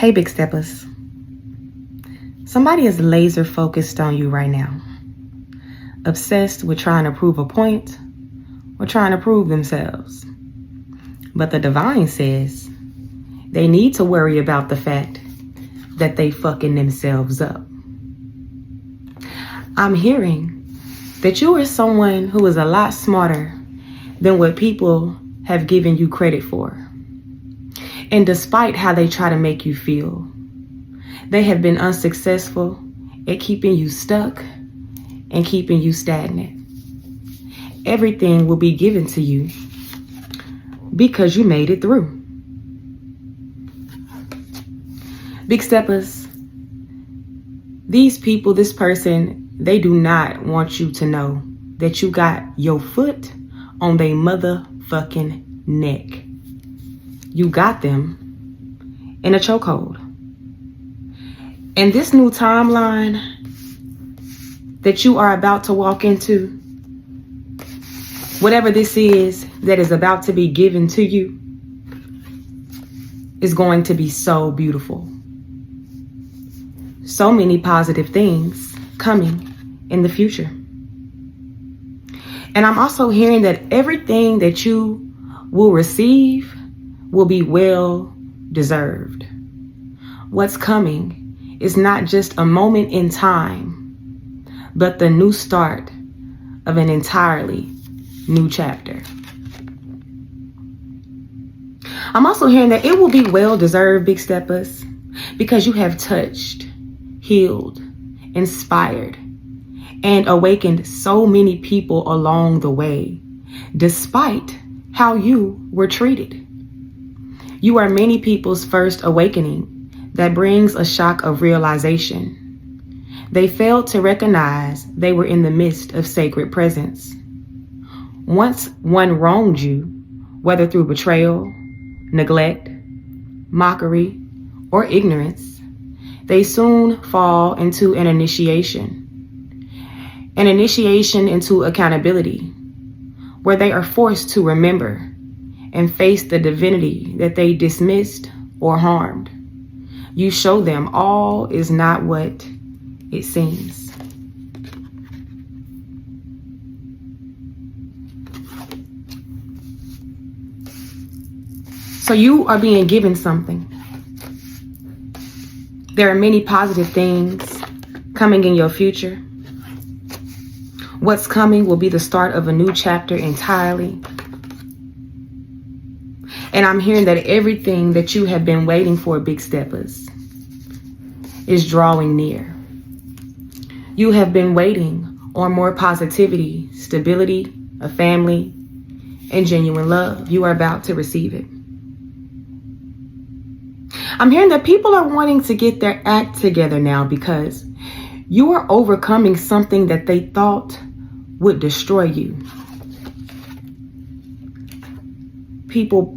Hey, Big Steppers. Somebody is laser focused on you right now. Obsessed with trying to prove a point or trying to prove themselves. But the divine says they need to worry about the fact that they fucking themselves up. I'm hearing that you are someone who is a lot smarter than what people have given you credit for. And despite how they try to make you feel, they have been unsuccessful at keeping you stuck and keeping you stagnant. Everything will be given to you because you made it through. Big Steppers, these people, this person, they do not want you to know that you got your foot on their motherfucking neck. You got them in a chokehold. And this new timeline that you are about to walk into, whatever this is that is about to be given to you, is going to be so beautiful. So many positive things coming in the future. And I'm also hearing that everything that you will receive will be well deserved. What's coming is not just a moment in time, but the new start of an entirely new chapter. I'm also hearing that it will be well deserved, Big Steppers, because you have touched, healed, inspired, and awakened so many people along the way, despite how you were treated. You are many people's first awakening that brings a shock of realization. They failed to recognize they were in the midst of sacred presence. Once one wronged you, whether through betrayal, neglect, mockery, or ignorance, they soon fall into an initiation into accountability, where they are forced to remember and face the divinity that they dismissed or harmed. You show them all is not what it seems. So you are being given something. There are many positive things coming in your future. What's coming will be the start of a new chapter entirely. And I'm hearing that everything that you have been waiting for, Big Steppers, is drawing near. You have been waiting on more positivity, stability, a family, and genuine love. You are about to receive it. I'm hearing that people are wanting to get their act together now because you are overcoming something that they thought would destroy you. People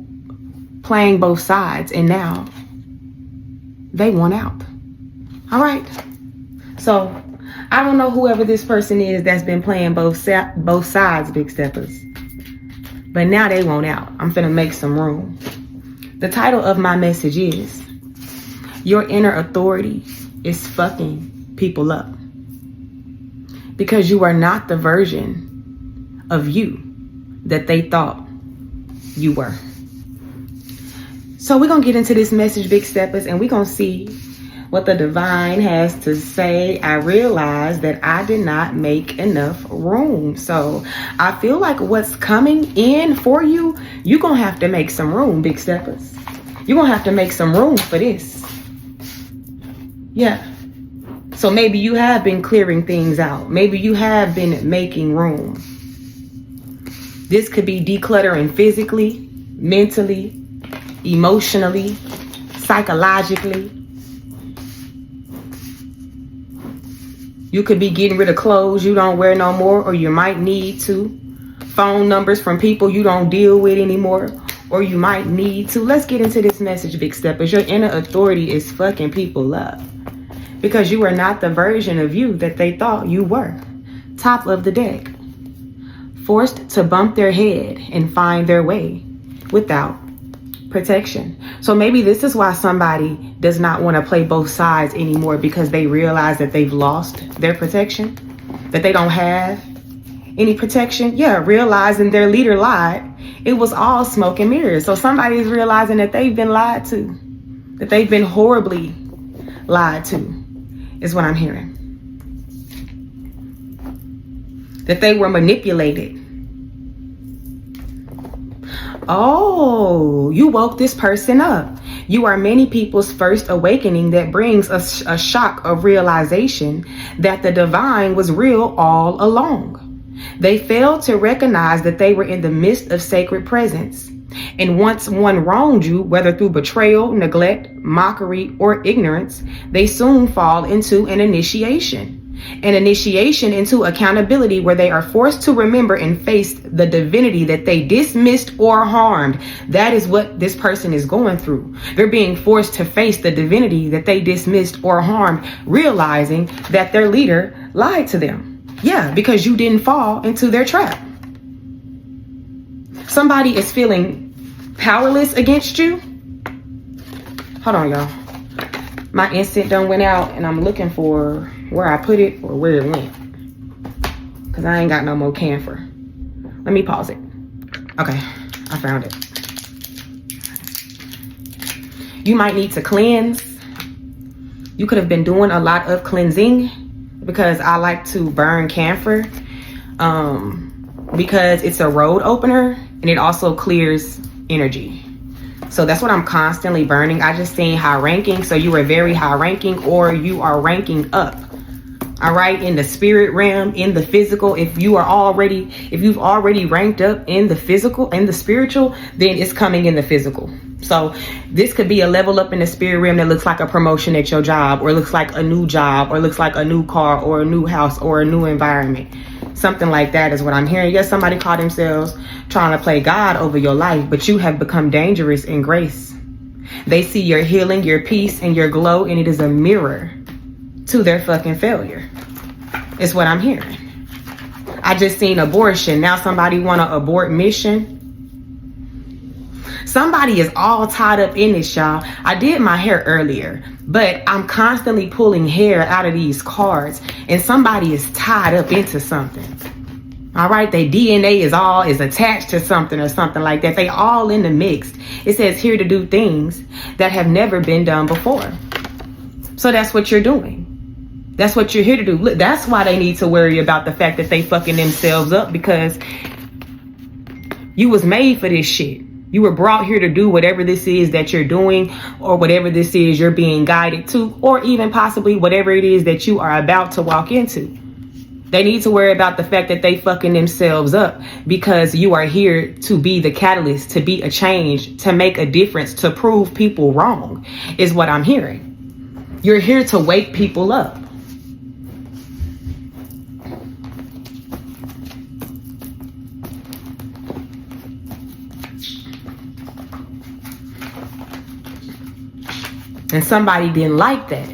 playing both sides, and now they want out. All right. So I don't know whoever this person is that's been playing both sides, Big Steppers, but now they want out. I'm finna make some room. The title of my message is Your Inner Authority is Fucking People Up, because you are not the version of you that they thought you were. So we're going to get into this message, Big Steppers, and we're going to see what the divine has to say. I realized that I did not make enough room. So I feel like what's coming in for you, you're going to have to make some room, Big Steppers. You're going to have to make some room for this. Yeah. So maybe you have been clearing things out. Maybe you have been making room. This could be decluttering physically, mentally, emotionally, psychologically. You could be getting rid of clothes you don't wear no more, or you might need to. Phone numbers from people you don't deal with anymore, or you might need to. Let's get into this message, Big Steppers. Your inner authority is fucking people up, because you are not the version of you that they thought you were. Top of the deck. Forced to bump their head and find their way without protection. So maybe this is why somebody does not want to play both sides anymore, because they realize that they've lost their protection, that they don't have any protection. Yeah, realizing their leader lied. It was all smoke and mirrors. So somebody is realizing that they've been lied to, that they've been horribly lied to, is what I'm hearing. That they were manipulated. Oh, you woke this person up. You are many people's first awakening that brings a shock of realization that the divine was real all along. They failed to recognize that they were in the midst of sacred presence. And once one wronged you, whether through betrayal, neglect, mockery, or ignorance, they soon fall into an initiation into accountability, where they are forced to remember and face the divinity that they dismissed or harmed. That is what this person is going through. They're being forced to face the divinity that they dismissed or harmed, realizing that their leader lied to them. Yeah, because you didn't fall into their trap. Somebody is feeling powerless against you. Hold on, y'all. My instant done went out, and I'm looking for where I put it or where it went, because I ain't got no more camphor. Let me pause it. Okay, I found it. You might need to cleanse. You could have been doing a lot of cleansing, because I like to burn camphor because it's a road opener and it also clears energy. So that's what I'm constantly burning. I just seen high ranking. So you are very high ranking, or you are ranking up. All right, in the spirit realm, in the physical. If you've already ranked up in the physical, in the spiritual, then it's coming in the physical. So this could be a level up in the spirit realm that looks like a promotion at your job, or looks like a new job, or looks like a new car, or a new house, or a new environment. Something like that is what I'm hearing. Yes, somebody called themselves trying to play God over your life, but you have become dangerous in grace. They see your healing, your peace, and your glow, and it is a mirror to their fucking failure. It's what I'm hearing. I just seen abortion. Now somebody want to abort mission. Somebody is all tied up in this, y'all. I did my hair earlier, but I'm constantly pulling hair out of these cards, and somebody is tied up into something. All right, their DNA is attached to something or something like that. They all in the mix. It says here to do things that have never been done before. So that's what you're doing. That's what you're here to do. Look, that's why they need to worry about the fact that they fucking themselves up, because you was made for this shit. You were brought here to do whatever this is that you're doing, or whatever this is you're being guided to, or even possibly whatever it is that you are about to walk into. They need to worry about the fact that they fucking themselves up, because you are here to be the catalyst, to be a change, to make a difference, to prove people wrong, is what I'm hearing. You're here to wake people up. And somebody didn't like that.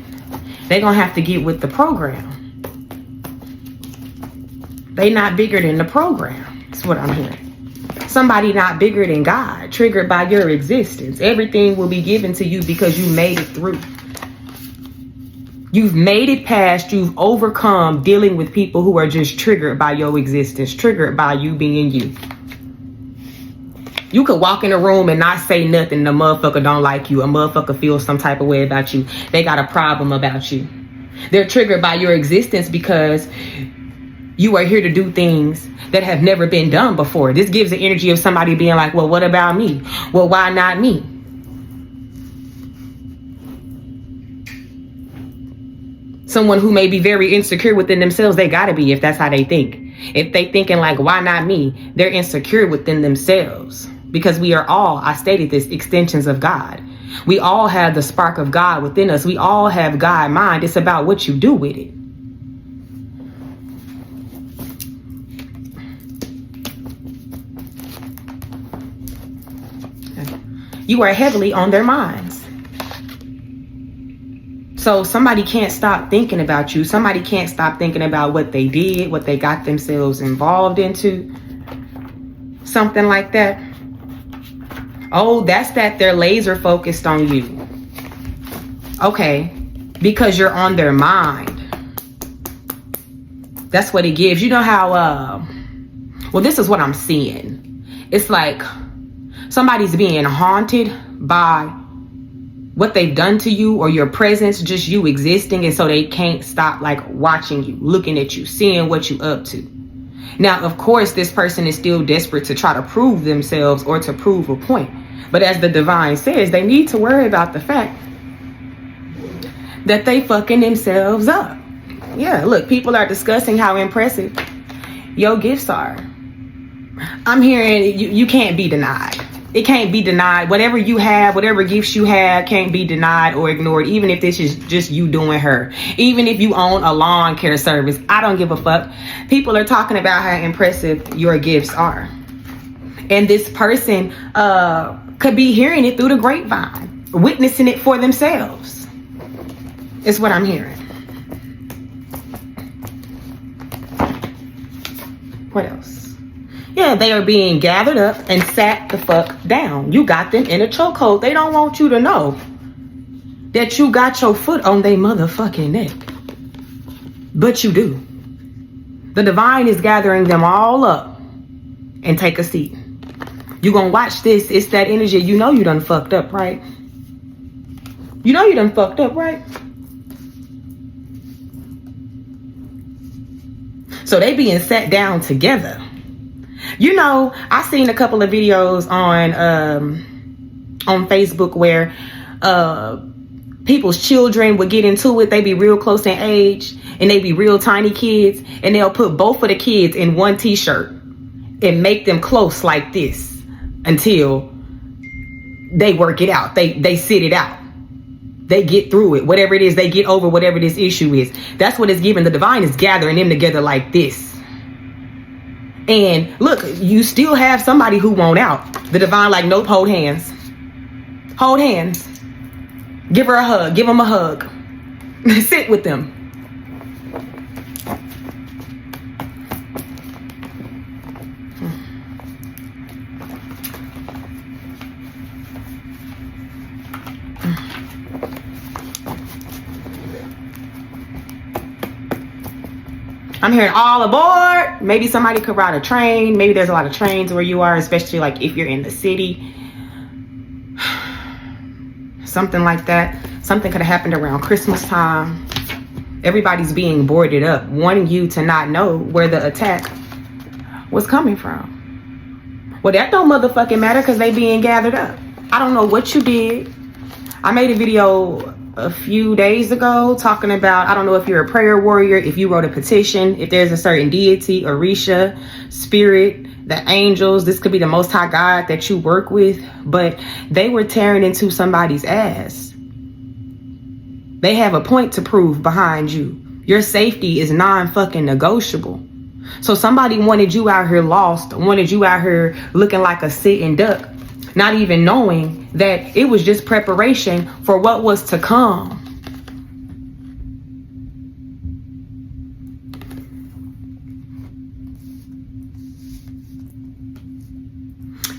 They're gonna have to get with the program. They not bigger than the program. That's what I'm hearing. Somebody not bigger than God, triggered by your existence. Everything will be given to you because you made it through. You've made it past, you've overcome dealing with people who are just triggered by your existence, triggered by you being you. You could walk in a room and not say nothing. The motherfucker don't like you. A motherfucker feels some type of way about you. They got a problem about you. They're triggered by your existence because you are here to do things that have never been done before. This gives the energy of somebody being like, well, what about me? Well, why not me? Someone who may be very insecure within themselves, they gotta be, if that's how they think. If they thinking like, why not me? They're insecure within themselves. Because we are all, I stated this, extensions of God. We all have the spark of God within us. We all have God mind. It's about what you do with it. You are heavily on their minds. So somebody can't stop thinking about you. Somebody can't stop thinking about what they did, what they got themselves involved into. Something like that. Oh, that's that they're laser focused on you. Okay, because you're on their mind. That's what it gives. You know how, well, this is what I'm seeing. It's like somebody's being haunted by what they've done to you or your presence, just you existing. And so they can't stop like watching you, looking at you, seeing what you up to. Now, of course, this person is still desperate to try to prove themselves or to prove a point. But as the divine says, they need to worry about the fact that they fucking themselves up. Yeah, look, people are discussing how impressive your gifts are. I'm hearing you can't be denied. It can't be denied. Whatever you have, whatever gifts you have can't be denied or ignored, even if this is just you doing her. Even if you own a lawn care service, I don't give a fuck. People are talking about how impressive your gifts are. And this person could be hearing it through the grapevine, witnessing it for themselves. It's what I'm hearing. What else? Yeah, they are being gathered up and sat the fuck down. You got them in a chokehold. They don't want you to know that you got your foot on their motherfucking neck. But you do. The divine is gathering them all up and take a seat. You gonna watch this. It's that energy. You know you done fucked up, right? You know you done fucked up, right? So they being sat down together. You know, I seen a couple of videos on Facebook where people's children would get into it. They be real close in age and they be real tiny kids, and they'll put both of the kids in one t-shirt and make them close like this until they work it out. They sit it out. They get through it. Whatever it is, they get over whatever this issue is. That's what it's giving. The divine is gathering them together like this. And look, you still have somebody who won't out. The divine like, nope, hold hands. Hold hands. Give her a hug. Give them a hug. Sit with them. I'm hearing all aboard. Maybe somebody could ride a train. Maybe there's a lot of trains where you are, especially like if you're in the city. Something like that. Something could have happened around Christmas time. Everybody's being boarded up, wanting you to not know where the attack was coming from. Well, that don't motherfucking matter because they being gathered up. I don't know what you did. I made a video a few days ago talking about, I don't know if you're a prayer warrior, if you wrote a petition, if there's a certain deity, Orisha, spirit, the angels, this could be the Most High God that you work with, but they were tearing into somebody's ass. They have a point to prove behind you. Your safety is non-fucking negotiable. So somebody wanted you out here lost, wanted you out here looking like a sitting duck, not even knowing that it was just preparation for what was to come.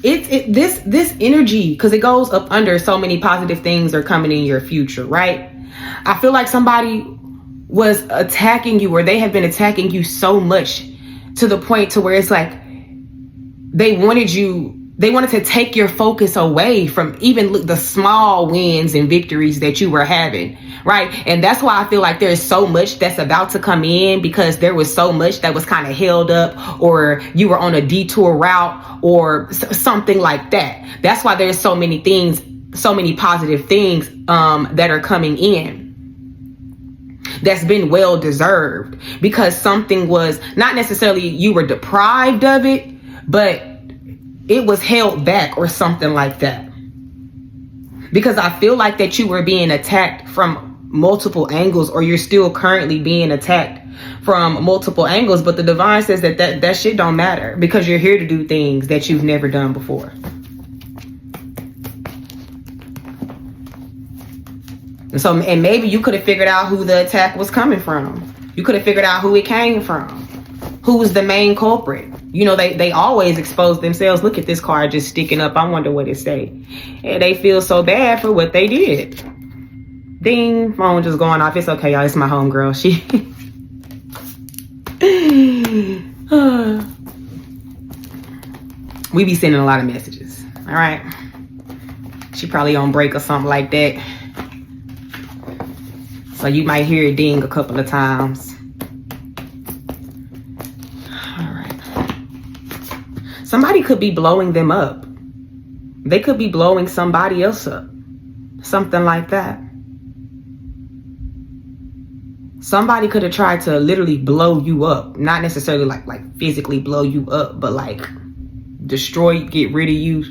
This energy, because it goes up under, so many positive things are coming in your future, right? I feel like somebody was attacking you, or they have been attacking you so much to the point to where it's like they wanted to take your focus away from even the small wins and victories that you were having, right? And that's why I feel like there's so much that's about to come in, because there was so much that was kind of held up, or you were on a detour route or something like that. That's why there's so many things, so many positive things that are coming in. That's been well deserved, because something was not necessarily you were deprived of it, but it was held back or something like that. Because I feel like that you were being attacked from multiple angles, or you're still currently being attacked from multiple angles. But the divine says that shit don't matter, because you're here to do things that you've never done before. And maybe you could have figured out who the attack was coming from. You could have figured out who it came from. Who was the main culprit. You know, they always expose themselves. Look at this card just sticking up. I wonder what it say. And they feel so bad for what they did. Ding, phone just going off. It's okay, y'all. It's my homegirl. She we be sending a lot of messages. All right. She probably on break or something like that. So you might hear it ding a couple of times. All right. Somebody could be blowing them up. They could be blowing somebody else up. Something like that. Somebody could have tried to literally blow you up. Not necessarily like physically blow you up, but like destroy you, get rid of you,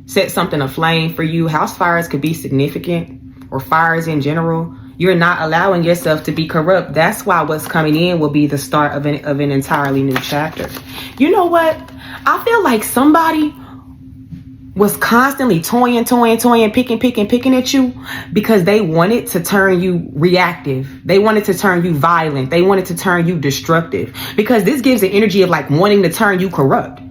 set something aflame for you. House fires could be significant, or fires in general. You're not allowing yourself to be corrupt. That's why what's coming in will be the start of an entirely new chapter. You know what? I feel like somebody was constantly toying, picking at you because they wanted to turn you reactive. They wanted to turn you violent. They wanted to turn you destructive, because this gives the energy of like wanting to turn you corrupt.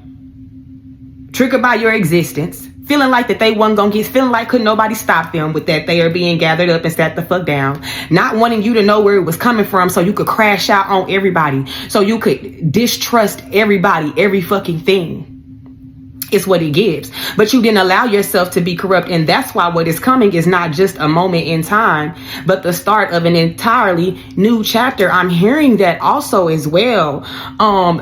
Triggered by your existence, feeling like that they wasn't gonna get, feeling like couldn't nobody stop them with that they are being gathered up and sat the fuck down, not wanting you to know where it was coming from so you could crash out on everybody, so you could distrust everybody, every fucking thing. It's what it gives. But you didn't allow yourself to be corrupt, and that's why what is coming is not just a moment in time, but the start of an entirely new chapter. I'm hearing that also as well.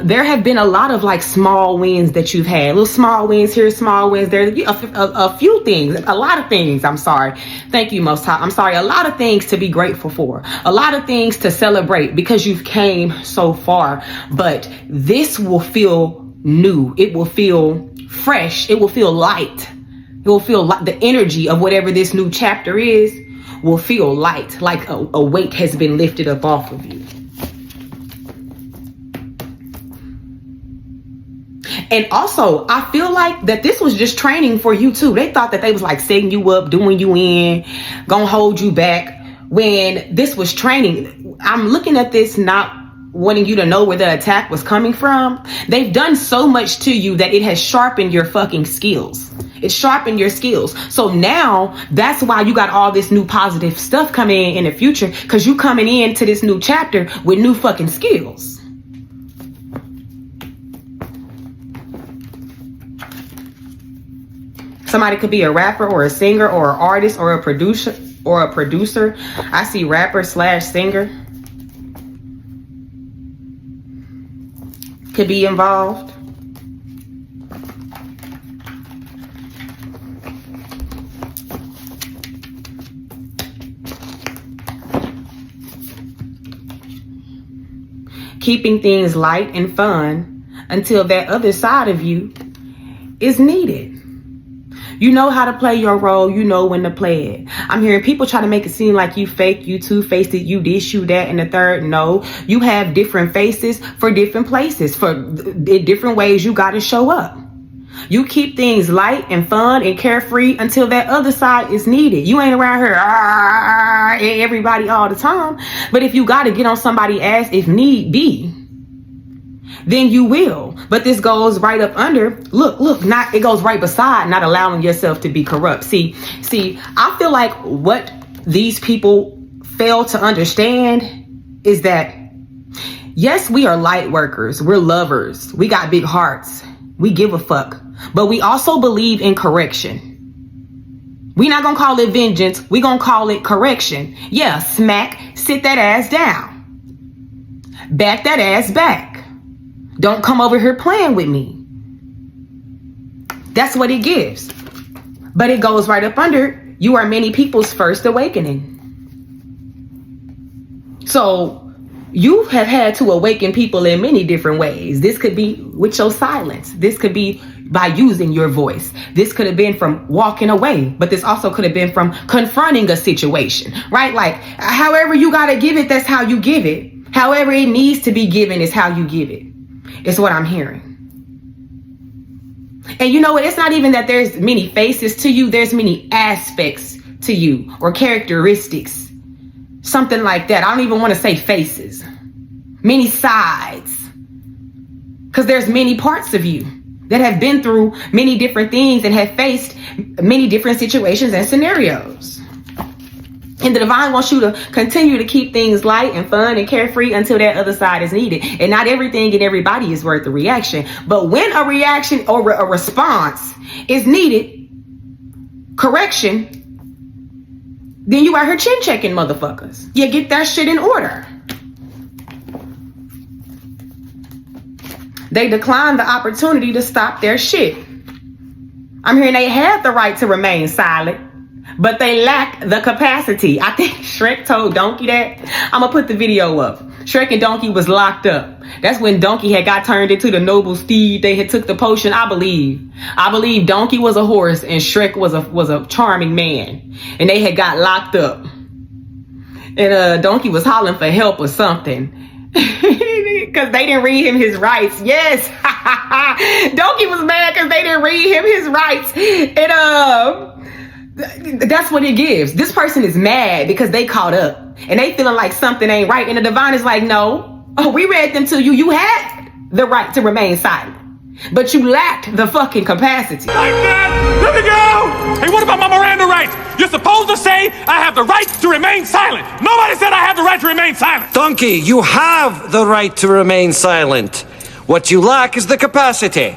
There have been a lot of like small wins that you've had, little small wins here, small wins there, a few things, a lot of things. I'm sorry. Thank you, Most High. I'm sorry. A lot of things to be grateful for, a lot of things to celebrate, because you've came so far. But this will feel new. It will feel fresh. It will feel light. It will feel like the energy of whatever this new chapter is will feel light, like a weight has been lifted up off of you. And also, I feel like that this was just training for you too. They thought that they was like setting you up, doing you in, gonna hold you back, when this was training. I'm looking at this not wanting you to know where the attack was coming from. They've done so much to you that it has sharpened your fucking skills. It's sharpened your skills. So now that's why you got all this new positive stuff coming in the future, because you coming into this new chapter with new fucking skills. Somebody could be a rapper or a singer or an artist or a producer I see rapper / singer could be involved. Keeping things light and fun until that other side of you is needed. You know how to play your role. You know when to play it. I'm hearing people try to make it seem like you fake, you two-faced it, you this, you that, and the third. No, you have different faces for different places, for different ways you got to show up. You keep things light and fun and carefree until that other side is needed. You ain't around here everybody all the time. But if you got to get on somebody's ass if need be, then you will. But this goes right up under, look, not, it goes right beside not allowing yourself to be corrupt. See, I feel like what these people fail to understand is that, yes, we are light workers. We're lovers. We got big hearts. We give a fuck. But we also believe in correction. We're not going to call it vengeance. We're going to call it correction. Yeah, smack, sit that ass down. Back that ass back. Don't come over here playing with me. That's what it gives. But it goes right up under, you are many people's first awakening. So you have had to awaken people in many different ways. This could be with your silence. This could be by using your voice. This could have been from walking away, but this also could have been from confronting a situation, right? Like, however you got to give it, that's how you give it. However it needs to be given is how you give it. It's what I'm hearing. And you know what? It's not even that there's many faces to you. There's many aspects to you, or characteristics. Something like that. I don't even want to say faces. Many sides. Because there's many parts of you that have been through many different things and have faced many different situations and scenarios. And the divine wants you to continue to keep things light and fun and carefree until that other side is needed. And not everything and everybody is worth a reaction. But when a reaction or a response is needed, correction, then you out here chin checking motherfuckers. You get that shit in order. They declined the opportunity to stop their shit. I'm hearing they had the right to remain silent, but they lacked the capacity. I think Shrek told Donkey that. I'm gonna put the video up. Shrek and Donkey was locked up. That's when Donkey had got turned into the noble steed. They had took the potion, I believe. I believe Donkey was a horse and Shrek was a charming man. And they had got locked up. And Donkey was hollering for help or something. Because they didn't read him his rights. Yes. Donkey was mad because they didn't read him his rights. And that's what it gives. This person is mad because they caught up and they feeling like something ain't right. And the divine is like, no, we read them to you. You had the right to remain silent, but you lacked the fucking capacity. Like that, let me go. Hey, what about my Miranda rights? You're supposed to say I have the right to remain silent. Nobody said I have the right to remain silent. Donkey, you have the right to remain silent. What you lack is the capacity.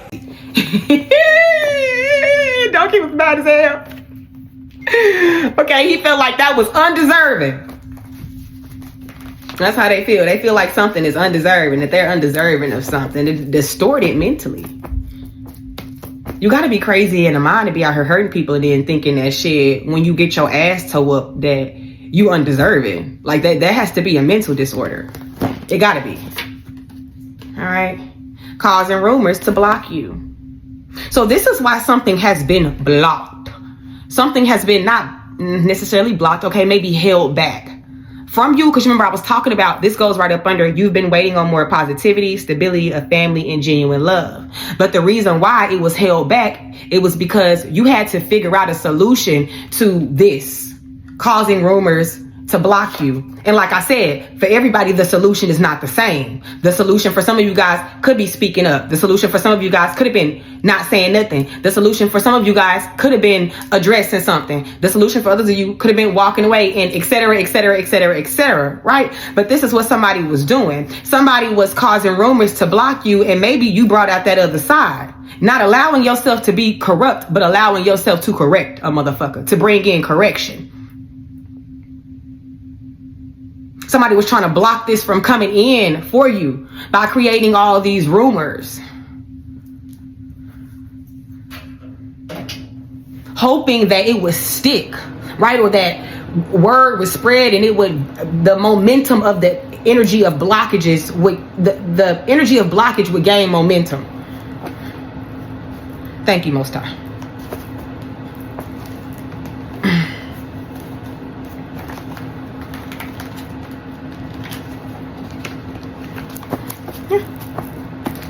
Donkey was mad as hell. Okay, he felt like that was undeserving. That's how they feel. They feel like something is undeserving, that they're undeserving of something. It's distorted mentally. You gotta be crazy in the mind to be out here hurting people and then thinking that shit when you get your ass toe up that you undeserving. Like that has to be a mental disorder. It gotta be. All right. Causing rumors to block you. So this is why something has been blocked. Something has been not necessarily blocked, okay, maybe held back from you. Because remember, I was talking about, this goes right up under, you've been waiting on more positivity, stability, a family, and genuine love. But the reason why it was held back, it was because you had to figure out a solution to this, causing rumors to block you. And like I said, for everybody, the solution is not the same. The solution for some of you guys could be speaking up. The solution for some of you guys could have been not saying nothing. The solution for some of you guys could have been addressing something. The solution for others of you could have been walking away and et cetera, et cetera, et cetera, et cetera, right? But this is what somebody was doing. Somebody was causing rumors to block you, and maybe you brought out that other side. Not allowing yourself to be corrupt, but allowing yourself to correct a motherfucker, to bring in correction. Somebody was trying to block this from coming in for you by creating all these rumors. Hoping that it would stick, right? Or that word would spread and it would, the momentum of the energy of blockages would, the energy of blockage would gain momentum. Thank you, Most High.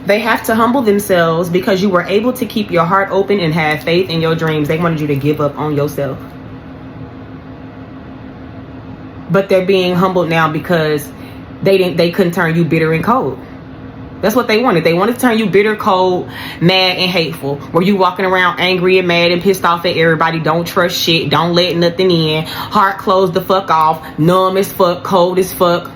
They have to humble themselves because you were able to keep your heart open and have faith in your dreams. They wanted you to give up on yourself. But they're being humbled now because they couldn't turn you bitter and cold. That's what they wanted. They wanted to turn you bitter, cold, mad, and hateful. Where you walking around angry and mad and pissed off at everybody. Don't trust shit. Don't let nothing in. Heart closed the fuck off. Numb as fuck. Cold as fuck.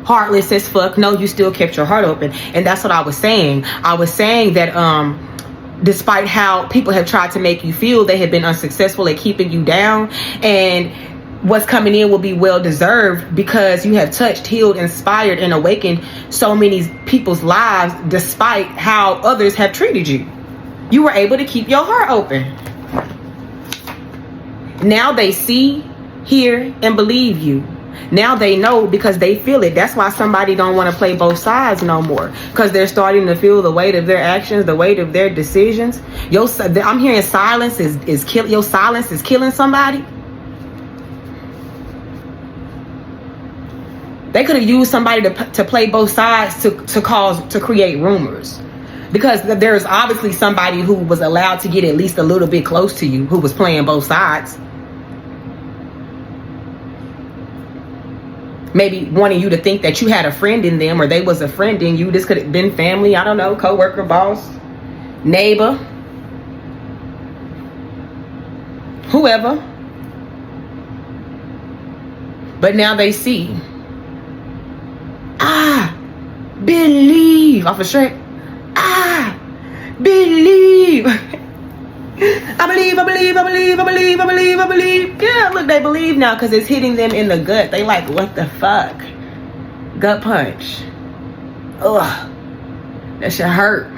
Heartless as fuck. No, you still kept your heart open. And that's what I was saying. I was saying that despite how people have tried to make you feel, they have been unsuccessful at keeping you down. And what's coming in will be well deserved because you have touched, healed, inspired, and awakened so many people's lives despite how others have treated you. You were able to keep your heart open. Now they see, hear, and believe you. Now they know because they feel it. That's why somebody don't want to play both sides no more, because they're starting to feel the weight of their actions, the weight of their decisions. I'm hearing silence your silence is killing somebody. They could have used somebody to play both sides to create rumors, because there's obviously somebody who was allowed to get at least a little bit close to you who was playing both sides. maybe wanting you to think that you had a friend in them, or they was a friend in you. This could have been family, I don't know, co-worker, boss, neighbor, whoever. But now they see, I believe, off of Shrek, I believe. I believe, I believe, I believe, I believe, I believe, I believe. Yeah, look, they believe now because it's hitting them in the gut. They like, what the fuck? Gut punch. Ugh. That should hurt.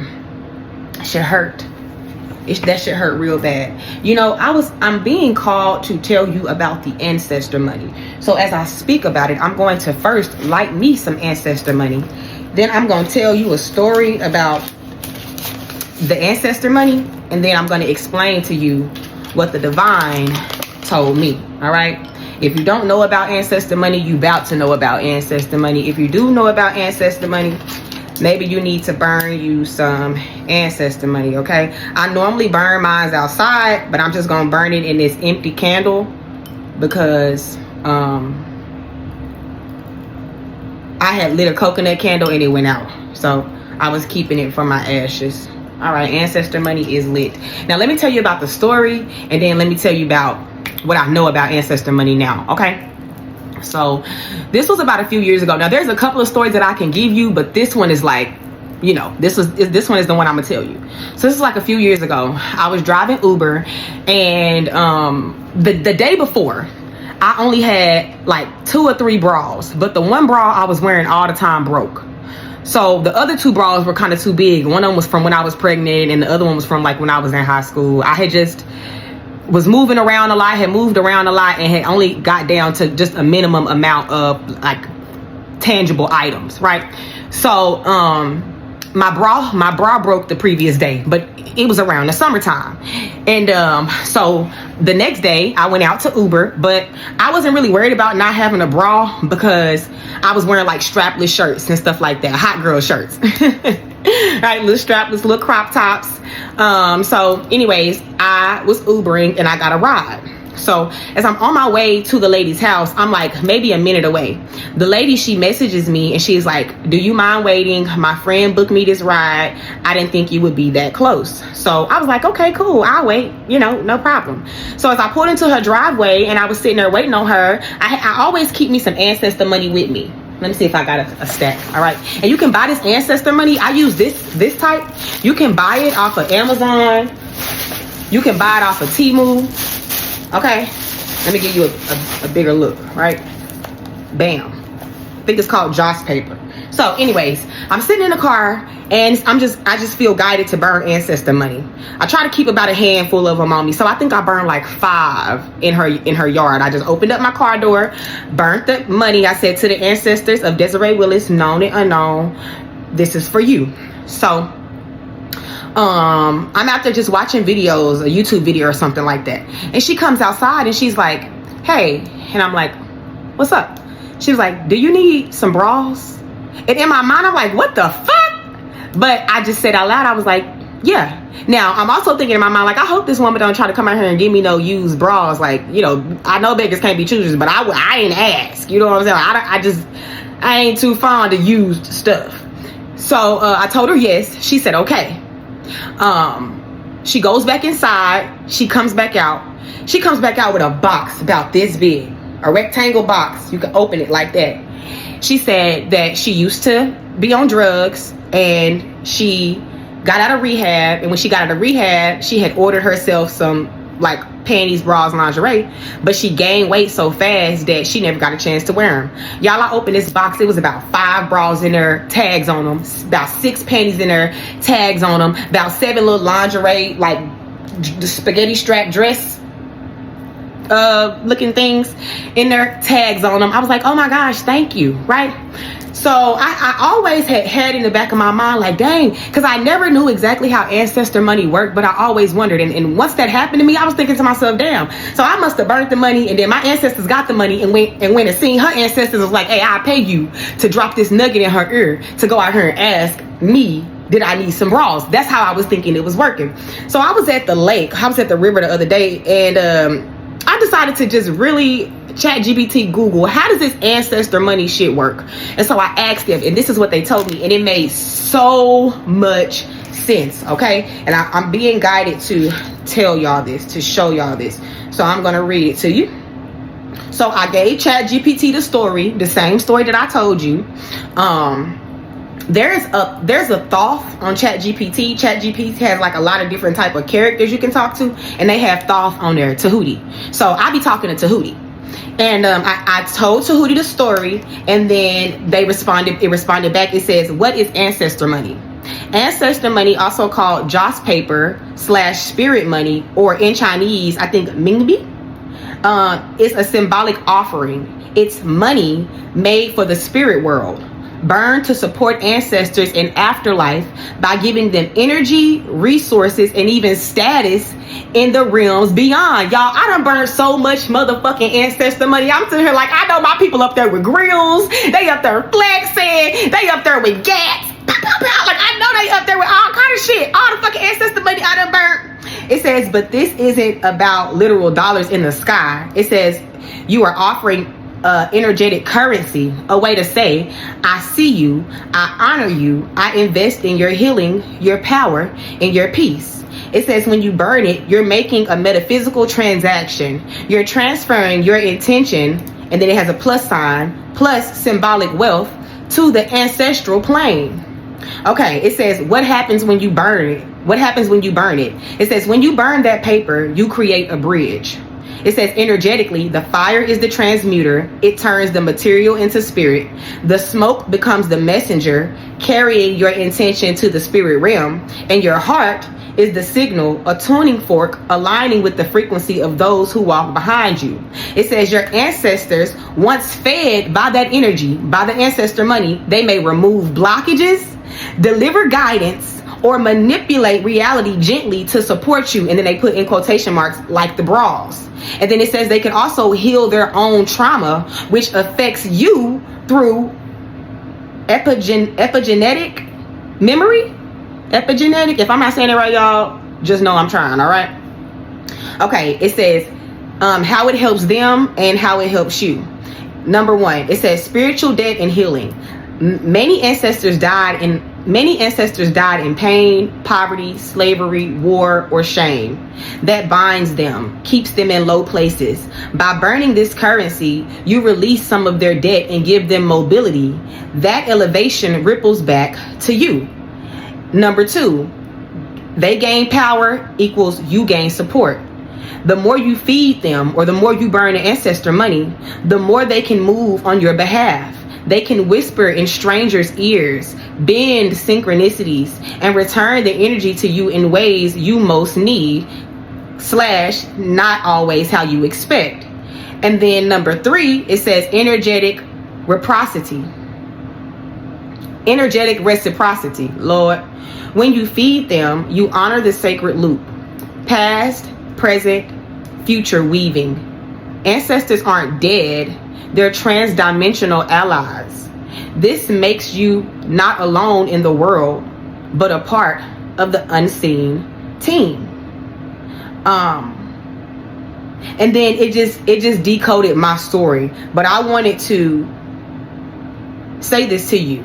That should hurt. That should hurt real bad. You know, I'm being called to tell you about the ancestor money. So as I speak about it, I'm going to first light me some ancestor money. Then I'm going to tell you a story about the ancestor money. And then I'm going to explain to you what the divine told me. All right. If you don't know about ancestor money, you about to know about ancestor money. If you do know about ancestor money, maybe you need to burn you some ancestor money. Okay. I normally burn mine outside, but I'm just going to burn it in this empty candle because I had lit a coconut candle and it went out. So I was keeping it for my ashes. All right, ancestor money is lit. Now let me tell you about the story, and then let me tell you about what I know about ancestor money now. Okay, so this was about a few years ago. Now there's a couple of stories that I can give you, but this one is like, you know, this one is the one I'm gonna tell you. So this is like a few years ago. I was driving Uber, and the day before, I only had like 2 or 3 bras, but the one bra I was wearing all the time broke. So the other 2 bras were kind of too big. One of them was from when I was pregnant, and the other one was from like when I was in high school. I had just was moving around a lot, had moved around a lot, and had only got down to just a minimum amount of like tangible items, right? So my bra broke the previous day, but it was around the summertime. And so the next day I went out to Uber, but I wasn't really worried about not having a bra because I was wearing like strapless shirts and stuff like that, hot girl shirts. Right, little strapless, little crop tops. So anyways, I was Ubering and I got a ride. So as I'm on my way to the lady's house, I'm like maybe a minute away. The lady, she messages me and she's like, do you mind waiting? My friend booked me this ride. I didn't think you would be that close. So I was like, okay, cool. I'll wait. You know, no problem. So as I pulled into her driveway and I was sitting there waiting on her, I always keep me some ancestor money with me. Let me see if I got a stack. All right. And you can buy this ancestor money. I use this type. You can buy it off of Amazon. You can buy it off of Temu. Okay, let me give you a bigger look, right? Bam. I think it's called Joss paper. So anyways, I'm sitting in the car and I just feel guided to burn ancestor money. I try to keep about a handful of them on me. So I think I burned like 5 in her yard. I just opened up my car door, burnt the money. I said, to the ancestors of Desiree Willis, known and unknown, this is for you. So I'm out there just watching videos, a YouTube video or something like that. And she comes outside and she's like, hey. And I'm like, what's up? She's like, do you need some bras? And in my mind, I'm like, what the fuck? But I just said out loud, I was like, yeah. Now, I'm also thinking in my mind, like, I hope this woman don't try to come out here and give me no used bras. Like, you know, I know beggars can't be choosers, but I ain't ask. You know what I'm saying? I ain't too fond of used stuff. So I told her yes. She said, okay. She goes back inside. She comes back out. She comes back out with a box about this big, a rectangle box. You can open it like that. She said that she used to be on drugs and she got out of rehab. And when she got out of rehab, she had ordered herself some like panties, bras, lingerie, but she gained weight so fast that she never got a chance to wear them. Y'all, I opened this box. It was about 5 bras in there, tags on them, about 6 panties in there, tags on them, about 7 little lingerie, like the spaghetti strap dress looking things in there, tags on them. I was like, oh my gosh, thank you, right? So I always had in the back of my mind, like, dang, because I never knew exactly how ancestor money worked, but I always wondered. And once that happened to me, I was thinking to myself, damn, so I must have burnt the money, and then my ancestors got the money and went and seen her ancestors was like, hey, I'll pay you to drop this nugget in her ear to go out here and ask me, did I need some bras? That's how I was thinking it was working. So I was at the lake, I was at the river the other day, and I decided to just really ChatGPT, Google, how does this ancestor money shit work? And so I asked them, and this is what they told me, and it made so much sense, okay? And I'm being guided to tell y'all this, to show y'all this. So I'm gonna read it to you. So I gave ChatGPT the story, the same story that I told you. There's a Thoth on ChatGPT. ChatGPT has like a lot of different type of characters you can talk to, and they have Thoth on there, 𝚑𝚑𝚡. So I be talking to 𝚑𝚑𝚡. And I told 𝚑𝚑𝚡 the story, and then it responded back. It says, what is ancestor money? Ancestor money, also called joss paper / spirit money, or in Chinese, I think 𝚘𝚎𝚘𝚎, is a symbolic offering. It's money made for the spirit world, burned to support ancestors in afterlife by giving them energy, resources, and even status in the realms beyond. Y'all, I done burned so much motherfucking ancestor money. I'm sitting here like, I know my people up there with grills, they up there flexing, they up there with gats. Like, I know they up there with all kind of shit, all the fucking ancestor money I done burnt. It says, but this isn't about literal dollars in the sky. It says you are offering energetic currency, a way to say, I see you, I honor you, I invest in your healing, your power, and your peace. It says when you burn it, you're making a metaphysical transaction. You're transferring your intention, and then it has a plus sign, plus symbolic wealth, to the ancestral plane. Okay, it says, what happens when you burn it? What happens when you burn it? It says, when you burn that paper, you create a bridge. It says, energetically, the fire is the transmuter. It turns the material into spirit. The smoke becomes the messenger, carrying your intention to the spirit realm. And your heart is the signal, a tuning fork, aligning with the frequency of those who walk behind you. It says your ancestors, once fed by that energy, by the ancestor money, they may remove blockages, deliver guidance, or manipulate reality gently to support you. And then they put in quotation marks, like the bras. And then it says they can also heal their own trauma, which affects you through epigenetic memory. Epigenetic. If I'm not saying it right, y'all, just know I'm trying. All right. Okay. It says how it helps them and how it helps you. Number one, it says spiritual debt and healing. Many ancestors died in pain, poverty, slavery, war, or shame. That binds them, keeps them in low places. By burning this currency, you release some of their debt and give them mobility. That elevation ripples back to you. Number two, they gain power equals you gain support. The more you feed them, or the more you burn the ancestor money, the more they can move on your behalf. They can whisper in strangers' ears, bend synchronicities, and return the energy to you in ways you most need / not always how you expect. And then number three, it says energetic reciprocity. Energetic reciprocity, Lord. When you feed them, you honor the sacred loop. Past, present, future weaving. Ancestors aren't dead. They're transdimensional allies. This makes you not alone in the world, but a part of the unseen team. And then it just decoded my story. But I wanted to say this to you,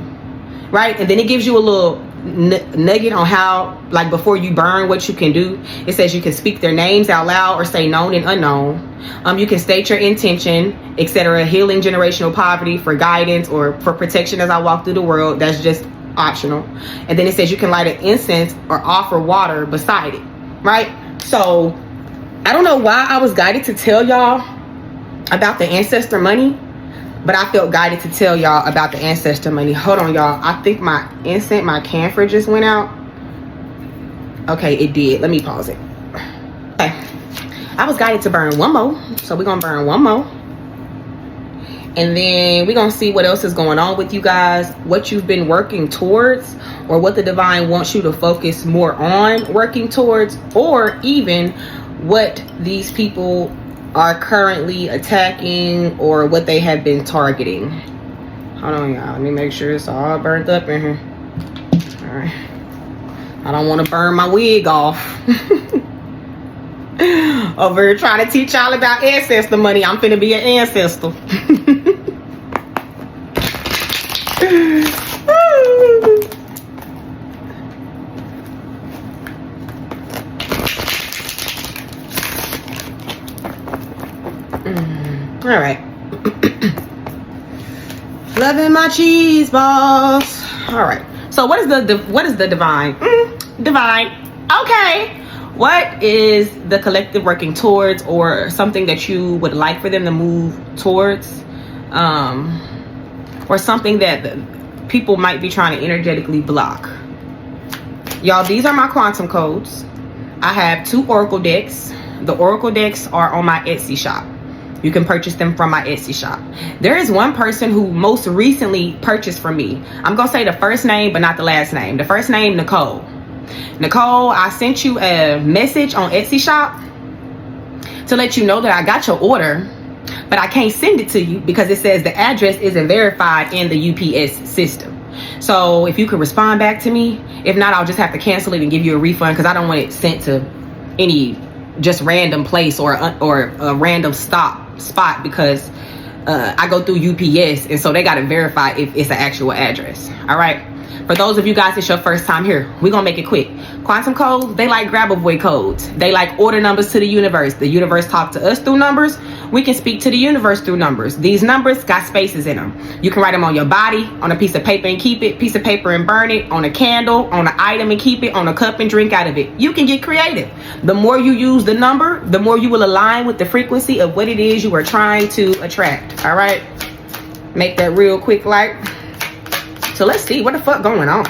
right? And then it gives you a little nugget on how, like, before you burn, what you can do. It says you can speak their names out loud or say known and unknown. You can state your intention, etc. Healing generational poverty, for guidance or for protection as I walk through the world. That's just optional. And then it says you can light an incense or offer water beside it, right? So I don't know why I was guided to tell y'all about the ancestor money, but I felt guided to tell y'all about the ancestor money. Hold on, y'all. I think my incense, my camphor just went out. Okay, it did. Let me pause it. Okay. I was guided to burn one more. So we're going to burn one more. And then we're going to see what else is going on with you guys. What you've been working towards. Or what the divine wants you to focus more on working towards. Or even what these people are currently attacking, or what they have been targeting. Hold on, y'all. Let me make sure it's all burnt up in here. All right. I don't want to burn my wig off. Over here trying to teach y'all about ancestor money. I'm finna be an ancestor. All right. Loving my cheese balls. All right. So what is the divine? Divine. Okay. What is the collective working towards, or something that you would like for them to move towards, or something that people might be trying to energetically block? Y'all, these are my quantum codes. I have 2 oracle decks. The oracle decks are on my Etsy shop. You can purchase them from my Etsy shop. There is one person who most recently purchased from me. I'm gonna say the first name, but not the last name. The first name, Nicole. Nicole, I sent you a message on Etsy shop to let you know that I got your order, but I can't send it to you because it says the address isn't verified in the UPS system. So if you could respond back to me, if not, I'll just have to cancel it and give you a refund, because I don't want it sent to any just random place or a random spot, because I go through UPS, and so they got to verify if it's an actual address. All right. For those of you guys, it's your first time here, we're gonna make it quick. Quantum codes, they like grab-a-boy codes. They like order numbers to the universe. The universe talk to us through numbers. We can speak to the universe through numbers. These numbers got spaces in them. You can write them on your body, on a piece of paper and keep it, piece of paper and burn it, on a candle, on an item and keep it, on a cup and drink out of it. You can get creative. The more you use the number, the more you will align with the frequency of what it is you are trying to attract. All right, make that real quick, like. So let's see what the fuck going on.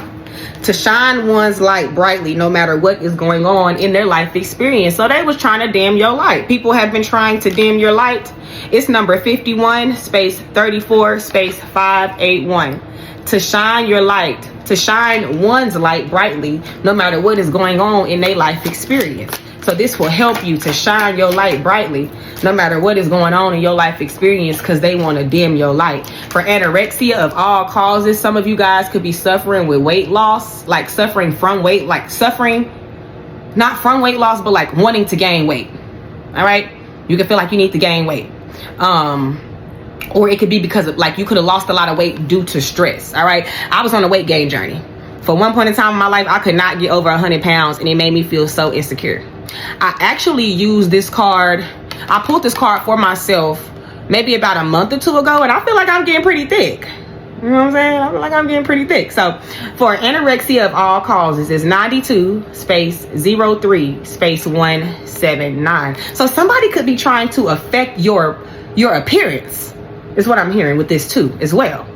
To shine one's light brightly no matter what is going on in their life experience. So they was trying to dim your light. People have been trying to dim your light. It's number 51 space 34 space 581. To shine your light. To shine one's light brightly no matter what is going on in their life experience. So this will help you to shine your light brightly no matter what is going on in your life experience, because they want to dim your light. For anorexia of all causes, some of you guys could be suffering with weight loss, like suffering from weight, like suffering, not from weight loss, but like wanting to gain weight. All right. You can feel like you need to gain weight. Or it could be because of, like, you could have lost a lot of weight due to stress. All right. I was on a weight gain journey. For one point in time in my life, I could not get over 100 pounds, and it made me feel so insecure. I actually used this card. I pulled this card for myself maybe about a month or 2 ago, and I feel like I'm getting pretty thick. You know what I'm saying? I feel like I'm getting pretty thick. So for anorexia of all causes, it's 92 space 03 space 179. So somebody could be trying to affect your appearance, is what I'm hearing with this too as well.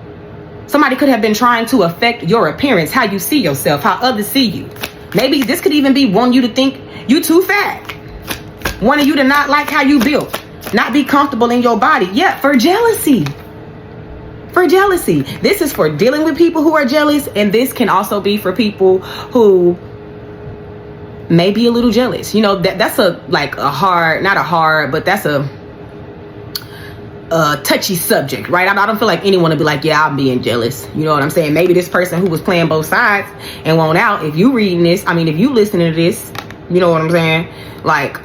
Somebody could have been trying to affect your appearance, how you see yourself, how others see you. Maybe this could even be wanting you to think you too fat, wanting you to not like how you built, not be comfortable in your body. Yeah, for jealousy. For jealousy. This is for dealing with people who are jealous, and this can also be for people who may be a little jealous. You know, that's a hard, not a hard, but that's a touchy subject, right? I don't feel like anyone would be like, yeah, I'm being jealous. You know what I'm saying? Maybe this person who was playing both sides and won't out, if you reading this, I mean, if you listening to this, you know what I'm saying? Like,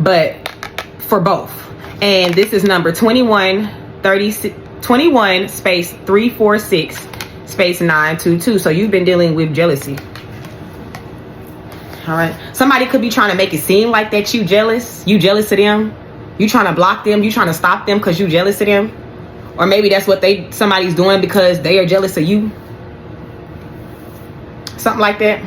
but for both. And this is number 21 space 346 space 922. So you've been dealing with jealousy. All right. Somebody could be trying to make it seem like that you jealous of them. You trying to block them. You trying to stop them because you jealous of them. Or maybe that's what somebody's doing because they are jealous of you. Something like that.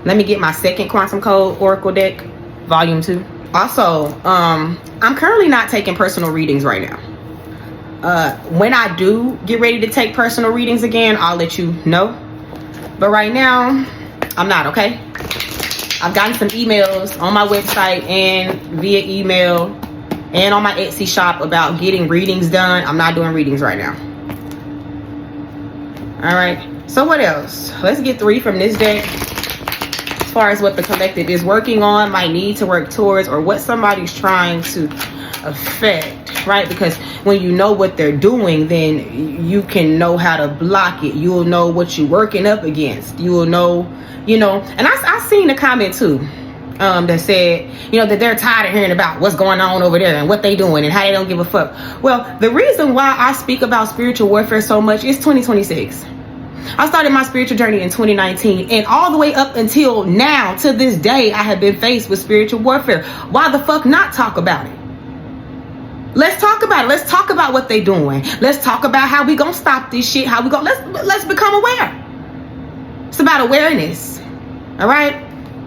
Let me get my second quantum code oracle deck, volume 2. Also, I'm currently not taking personal readings right now. When I do get ready to take personal readings again, I'll let you know. But right now, I'm not, okay? I've gotten some emails on my website and via email and on my Etsy shop about getting readings done. I'm not doing readings right now. All right. So what else? Let's get 3 from this deck. As far as what the collective is working on, might need to work towards, or what somebody's trying to affect. right? Because when you know what they're doing, then you can know how to block it. You'll know what you're working up against. You will know, you know. And I seen a comment too that said, you know, that they're tired of hearing about what's going on over there and what they doing and how they don't give a fuck. Well, the reason why I speak about spiritual warfare so much is 2026. I started my spiritual journey in 2019, and all the way up until now, to this day, I have been faced with spiritual warfare. Why the fuck not talk about it? Let's talk about it. Let's talk about what they doing. Let's talk about how we gonna stop this shit. How we gonna let's become aware. It's about awareness. All right,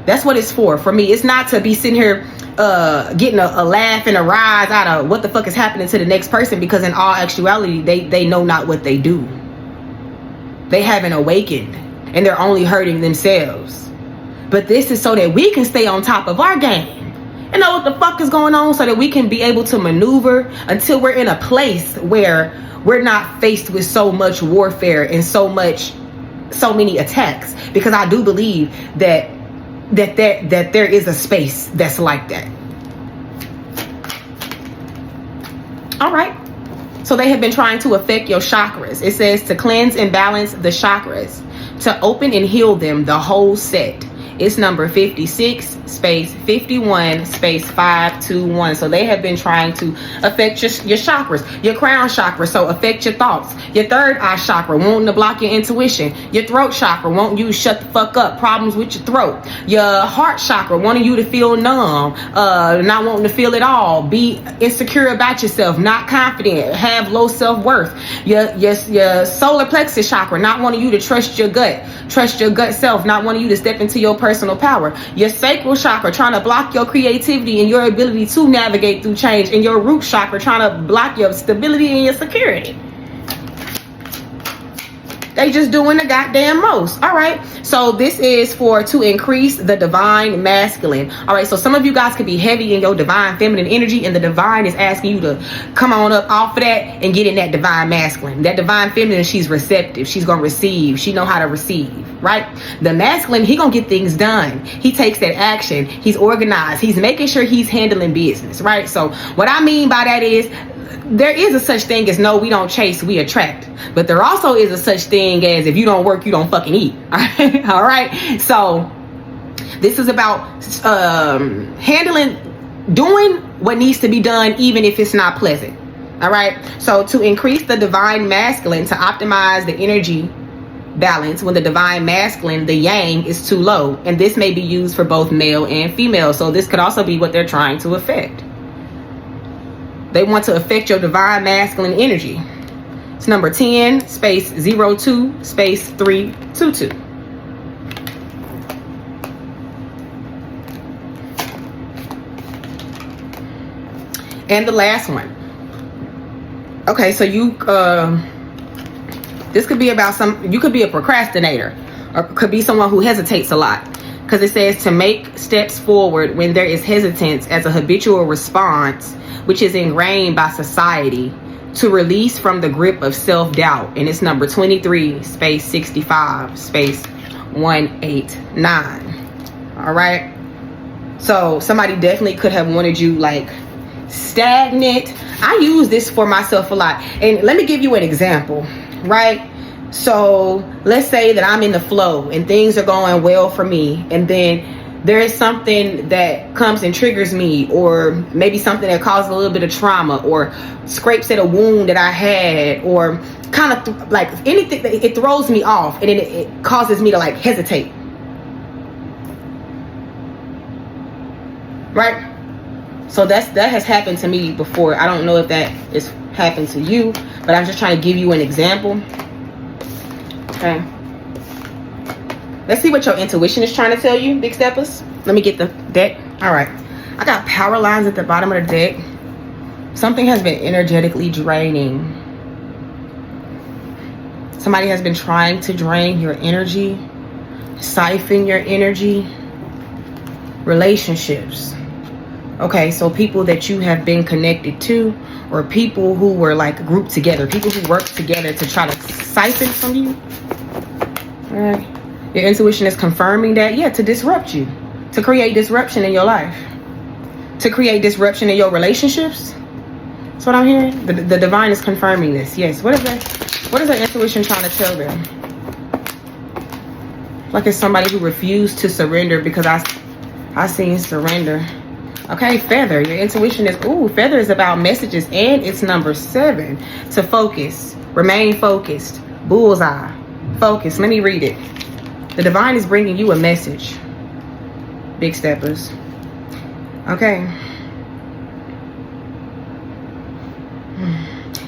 that's what it's for. For me, it's not to be sitting here getting a laugh and a rise out of what the fuck is happening to the next person, because in all actuality, they know not what they do. They haven't awakened, and they're only hurting themselves. But this is so that we can stay on top of our game and know what the fuck is going on, so that we can be able to maneuver until we're in a place where we're not faced with so much warfare and so many attacks. Because I do believe that there is a space that's like that. All right. So they have been trying to affect your chakras. It says to cleanse and balance the chakras, to open and heal them, the whole set. It's number 56 space 51 space 521. So they have been trying to affect your chakras, your crown chakra, so affect your thoughts. Your third eye chakra, wanting to block your intuition. Your throat chakra, wanting you to shut the fuck up, problems with your throat. Your heart chakra, wanting you to feel numb, not wanting to feel it all, be insecure about yourself, not confident, have low self-worth. Your solar plexus chakra, not wanting you to trust your gut self, not wanting you to step into your personal power. Your sacral chakra, trying to block your creativity and your ability to navigate through change. And your root chakra, trying to block your stability and your security. They just doing the goddamn most. All right. So this is to increase the divine masculine. All right. So some of you guys could be heavy in your divine feminine energy, and the divine is asking you to come on up off of that and get in that divine masculine. That divine feminine, she's receptive. She's going to receive. She know how to receive, right? The masculine, he going to get things done. He takes that action. He's organized. He's making sure he's handling business, right? So what I mean by that is, there is a such thing as no, we don't chase, we attract. But there also is a such thing as if you don't work, you don't fucking eat. All right. All right. So this is about doing what needs to be done, even if it's not pleasant. All right. So to increase the divine masculine, to optimize the energy balance when the divine masculine, the yang, is too low. And this may be used for both male and female. So this could also be what they're trying to affect. They want to affect your divine masculine energy. It's number 10 space 02 space 322. And the last one. Okay, so you this could be about you could be a procrastinator, or could be someone who hesitates a lot. Because it says to make steps forward when there is hesitance as a habitual response, which is ingrained by society, to release from the grip of self-doubt. And it's number 23 space 65 space 189. All right. So somebody definitely could have wanted you like stagnant. I use this for myself a lot. And let me give you an example, right? So let's say that I'm in the flow and things are going well for me, and then there is something that comes and triggers me, or maybe something that causes a little bit of trauma, or scrapes at a wound that I had, or kind of like anything, it throws me off, and then it causes me to like hesitate. Right? So that has happened to me before. I don't know if that has happened to you, but I'm just trying to give you an example. Okay. Let's see what your intuition is trying to tell you, big steppers. Let me get the deck. All right. I got power lines at the bottom of the deck. Something has been energetically draining. Somebody has been trying to drain your energy, siphon your energy. Relationships. Okay, so people that you have been connected to, or people who were like grouped together, people who worked together to try to siphon from you. All right. Your intuition is confirming that, yeah, to disrupt you, to create disruption in your life, to create disruption in your relationships, That's what I'm hearing. The divine is confirming this. Yes. What is their intuition trying to tell them? Like it's somebody who refused to surrender, because I seen surrender. Okay, feather. Your intuition is, feather is about messages, and it's number 7. To focus. Remain focused. Bullseye. Focus. Let me read it. The divine is bringing you a message. Big steppers. Okay.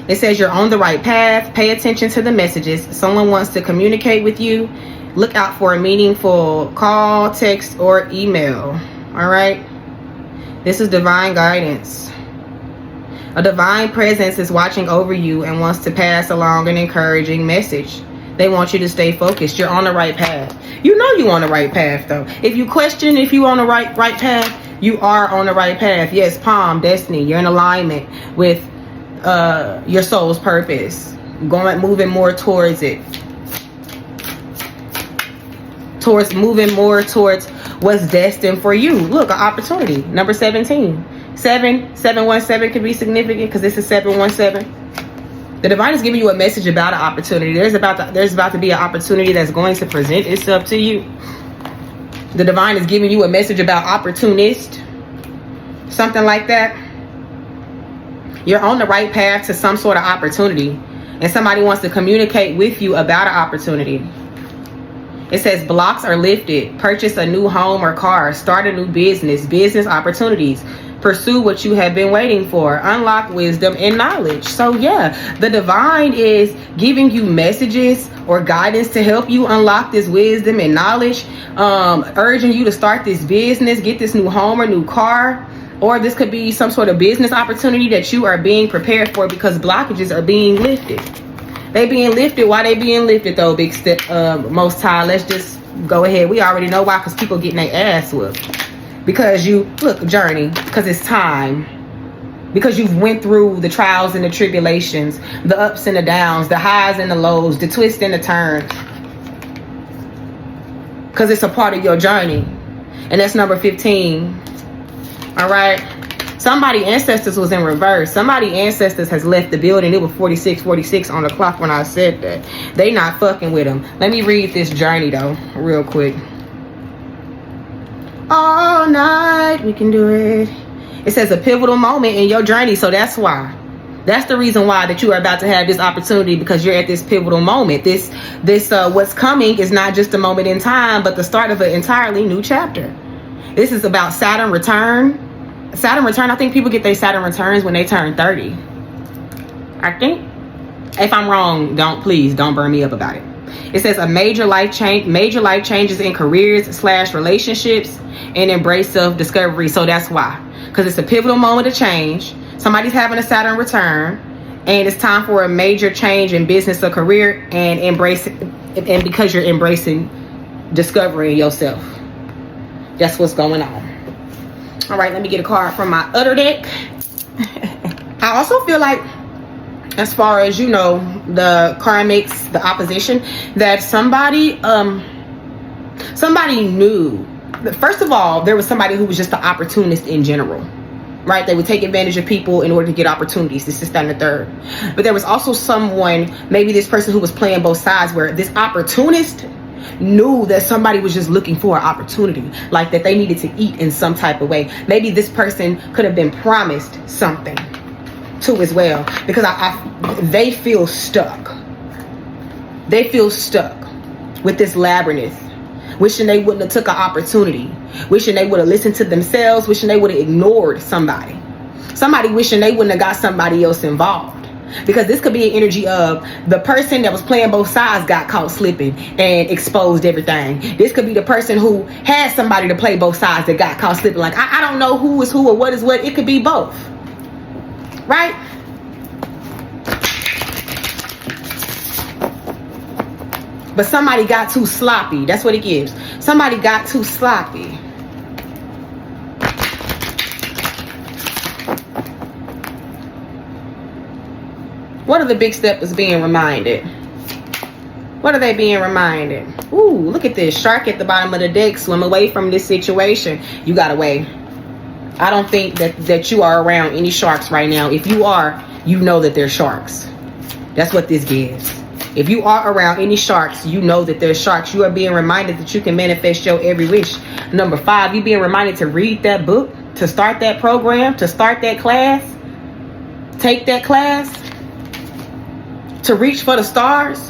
It says you're on the right path. Pay attention to the messages. Someone wants to communicate with you. Look out for a meaningful call, text, or email. All right. This is divine guidance. A divine presence is watching over you and wants to pass along an encouraging message. They want you to stay focused. You're on the right path. You know you're on the right path, though. If you question if you're on the right path, you are on the right path. Yes, palm, destiny. You're in alignment with your soul's purpose. Moving more towards it. Moving more towards what's destined for you. Look, an opportunity. Number 17. 717 could be significant because this is 717. The divine is giving you a message about an opportunity. There's about to be an opportunity that's going to present itself to you. The divine is giving you a message about opportunist. Something like that. You're on the right path to some sort of opportunity, and somebody wants to communicate with you about an opportunity. It says blocks are lifted. Purchase a new home or car. Start a new business opportunities. Pursue what you have been waiting for. Unlock wisdom and knowledge. So yeah, the divine is giving you messages or guidance to help you unlock this wisdom and knowledge, urging you to start this business, get this new home or new car. Or this could be some sort of business opportunity that you are being prepared for, because blockages are being lifted. They being lifted. Why they being lifted though, big step, Most High? Let's just go ahead. We already know why, because people getting their ass whooped. Because you, look, journey, because it's time. Because you've went through the trials and the tribulations, the ups and the downs, the highs and the lows, the twists and the turns. Because it's a part of your journey. And that's number 15. All right. Somebody ancestors was in reverse. Somebody ancestors has left the building. It was 46 on the clock when I said that. They not fucking with them. Let me read this journey though, real quick. All night we can do it. It says a pivotal moment in your journey. So that's why. That's the reason why that you are about to have this opportunity, because you're at this pivotal moment. This what's coming is not just a moment in time, but the start of an entirely new chapter. This is about Saturn return. Saturn return, I think people get their Saturn returns when they turn 30. I think. If I'm wrong, please don't burn me up about it. It says a major life changes in careers/relationships and embrace self-discovery. So that's why. Because it's a pivotal moment of change. Somebody's having a Saturn return, and it's time for a major change in business or career, and because you're embracing discovering yourself. That's what's going on. All right, let me get a card from my other deck. I also feel like, as far as, you know, the karmics, the opposition, that somebody knew. First of all, there was somebody who was just an opportunist in general, right? They would take advantage of people in order to get opportunities. This is that and the third. But there was also someone, maybe this person who was playing both sides, where this opportunist knew that somebody was just looking for an opportunity, like that they needed to eat in some type of way. Maybe this person could have been promised something too as well, because they feel stuck. They feel stuck with this labyrinth, wishing they wouldn't have took an opportunity, wishing they would have listened to themselves, wishing they would have ignored somebody wishing they wouldn't have got somebody else involved. Because this could be an energy of the person that was playing both sides got caught slipping and exposed everything. This could be the person who had somebody to play both sides that got caught slipping. Like, I don't know who is who or what is what. It could be both. Right? But somebody got too sloppy. That's what it gives. Somebody got too sloppy. What are the big steppers being reminded? What are they being reminded? Ooh, look at this. Shark at the bottom of the deck. Swim away from this situation. You got away. I don't think that you are around any sharks right now. If you are, you know that they're sharks. That's what this gives. If you are around any sharks, you know that they're sharks. You are being reminded that you can manifest your every wish. Number 5, you being reminded to read that book, to start that program, to start that class, take that class, to reach for the stars.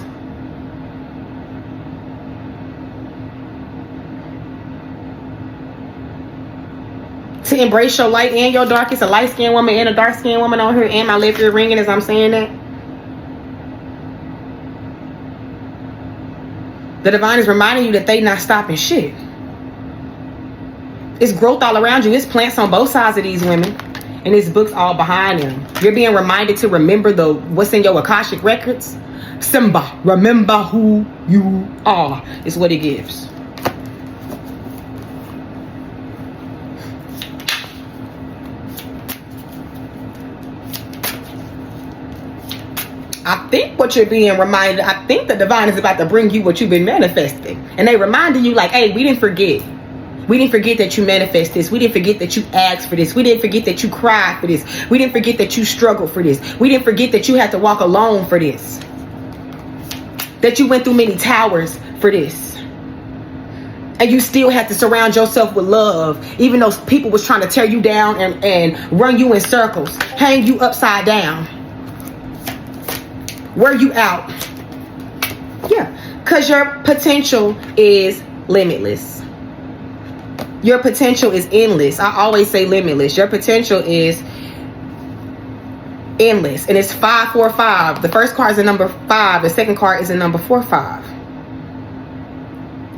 To embrace your light and your dark. It's a light-skinned woman and a dark-skinned woman on here, and my left ear ringing as I'm saying that. The divine is reminding you that they not stopping shit. It's growth all around you. It's plants on both sides of these women, and it's books all behind them. You're being reminded to remember what's in your Akashic records. Simba, remember who you are, is what it gives. I think what you're being reminded, I think the divine is about to bring you what you've been manifesting. And they reminding you like, hey, we didn't forget. We didn't forget that you manifest this. We didn't forget that you asked for this. We didn't forget that you cried for this. We didn't forget that you struggled for this. We didn't forget that you had to walk alone for this. That you went through many towers for this. And you still had to surround yourself with love. Even though people was trying to tear you down and run you in circles. Hang you upside down. Wear you out. Yeah, because your potential is limitless. Your potential is endless. I always say limitless. Your potential is endless. And it's 545. The first card is a number 5. The second card is a number 45.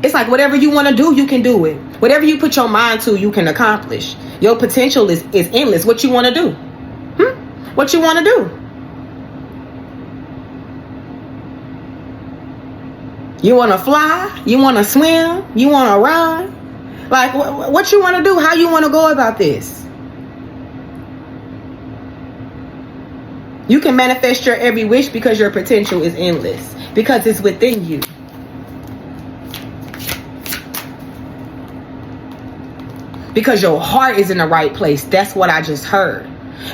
It's like whatever you want to do, you can do it. Whatever you put your mind to, you can accomplish. Your potential is endless. What you want to do? What you want to do? You want to fly? You want to swim? You want to run? Like, what you want to do? How you want to go about this? You can manifest your every wish because your potential is endless. Because it's within you. Because your heart is in the right place. That's what I just heard.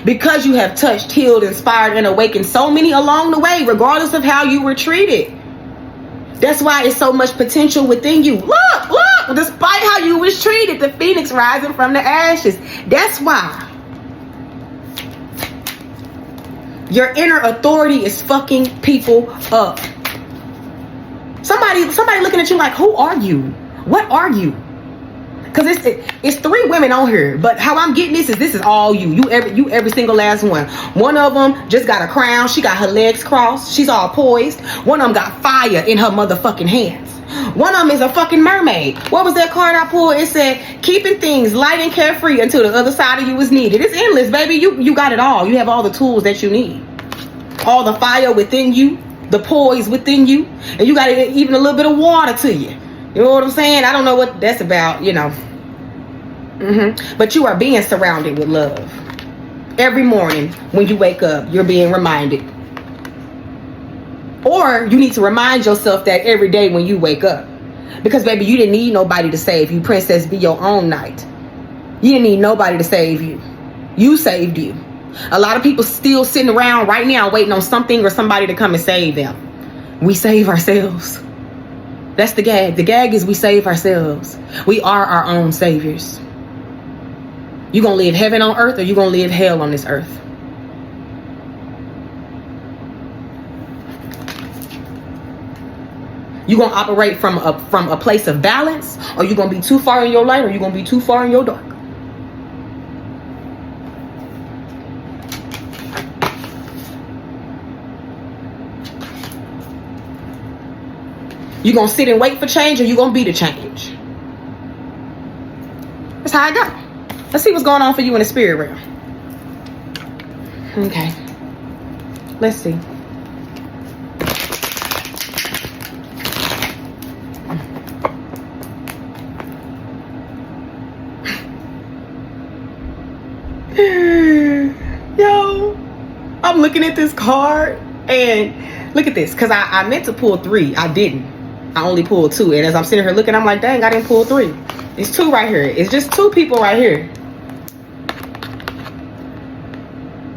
Because you have touched, healed, inspired, and awakened so many along the way, regardless of how you were treated. That's why it's so much potential within you. Look, despite how you was treated, the phoenix rising from the ashes. That's why. Your inner authority is fucking people up. Somebody looking at you like, who are you? What are you? Because it's 3 women on here, but how I'm getting this is all you. You every single last one. One of them just got a crown. She got her legs crossed. She's all poised. One of them got fire in her motherfucking hands. One of them is a fucking mermaid. What was that card I pulled? It said, keeping things light and carefree until the other side of you is needed. It's endless, baby. You got it all. You have all the tools that you need. All the fire within you, the poise within you, and you got even a little bit of water to you. You know what I'm saying? I don't know what that's about, you know. But you are being surrounded with love. Every morning when you wake up, you're being reminded. Or you need to remind yourself that every day when you wake up. Because, baby, you didn't need nobody to save you. Princess, be your own knight. You didn't need nobody to save you. You saved you. A lot of people still sitting around right now waiting on something or somebody to come and save them. We save ourselves. That's the gag. The gag is we save ourselves. We are our own saviors. You gonna live heaven on earth or you gonna live hell on this earth? You gonna operate from a place of balance, or you gonna be too far in your light, or you gonna be too far in your dark? You gonna sit and wait for change, or you gonna be the change? That's how I go. Let's see what's going on for you in the spirit realm. Okay. Let's see. Yo, I'm looking at this card and look at this, because I meant to pull 3. I didn't. I only pulled 2. And as I'm sitting here looking, I'm like, dang, I didn't pull 3. It's 2 right here. It's just 2 people right here.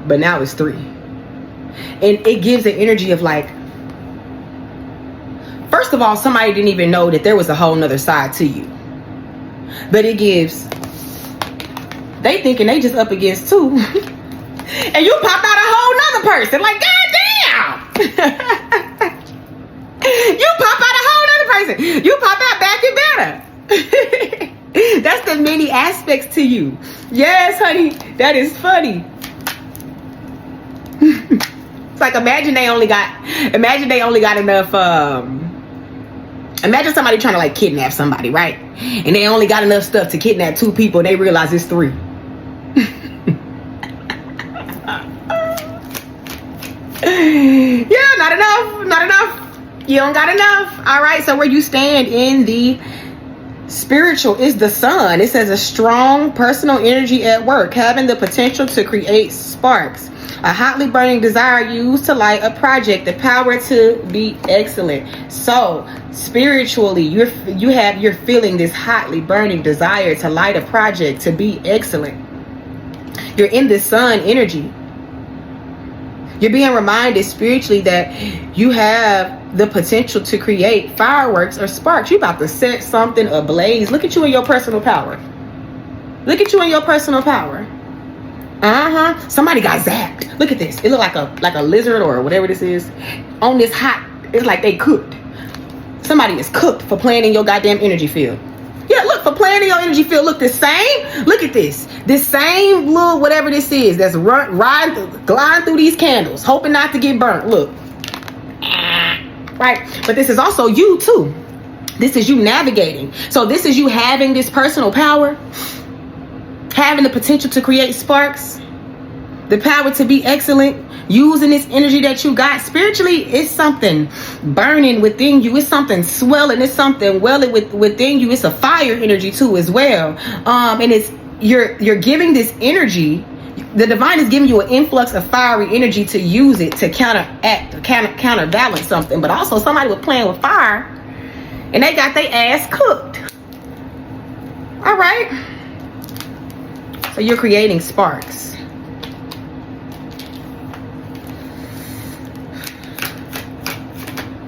but now it's 3. And it gives the energy of like, first of all, somebody didn't even know that there was a whole nother side to you. But it gives, they thinking they just up against 2. And you pop out a whole nother person. Like, goddamn! You pop out a whole nother person. You pop out back and better. That's the many aspects to you. Yes, honey. That is funny. It's like, imagine they only got enough, imagine somebody trying to like kidnap somebody, right? And they only got enough stuff to kidnap 2 people and they realize it's 3. Yeah, not enough. You don't got enough. All right, so where you stand in the spiritual is the sun. It says a strong personal energy at work, having the potential to create sparks. A hotly burning desire used to light a project, the power to be excellent. So spiritually, you're feeling this hotly burning desire to light a project, to be excellent. You're in the sun energy. You're being reminded spiritually that you have the potential to create fireworks or sparks. You're about to set something ablaze. Look at you in your personal power. Look at you in your personal power. Somebody got zapped. Look at this. It look like a lizard or whatever this is on this hot. It's like they cooked. Somebody is cooked for playing in your goddamn energy field. Yeah, look, for playing in your energy field. Look, the same. Look at this. This same little whatever this is that's gliding through these candles, hoping not to get burnt. Look. Right? But this is also you too. This is you navigating. So this is you having this personal power, having the potential to create sparks, the power to be excellent, using this energy that you got spiritually. It's something burning within you. It's something swelling. It's something welling within you. It's a fire energy too as well. And it's you're giving this energy. The divine is giving you an influx of fiery energy to use it to counterbalance something. But also somebody was playing with fire and they got their ass cooked. All right. So you're creating sparks.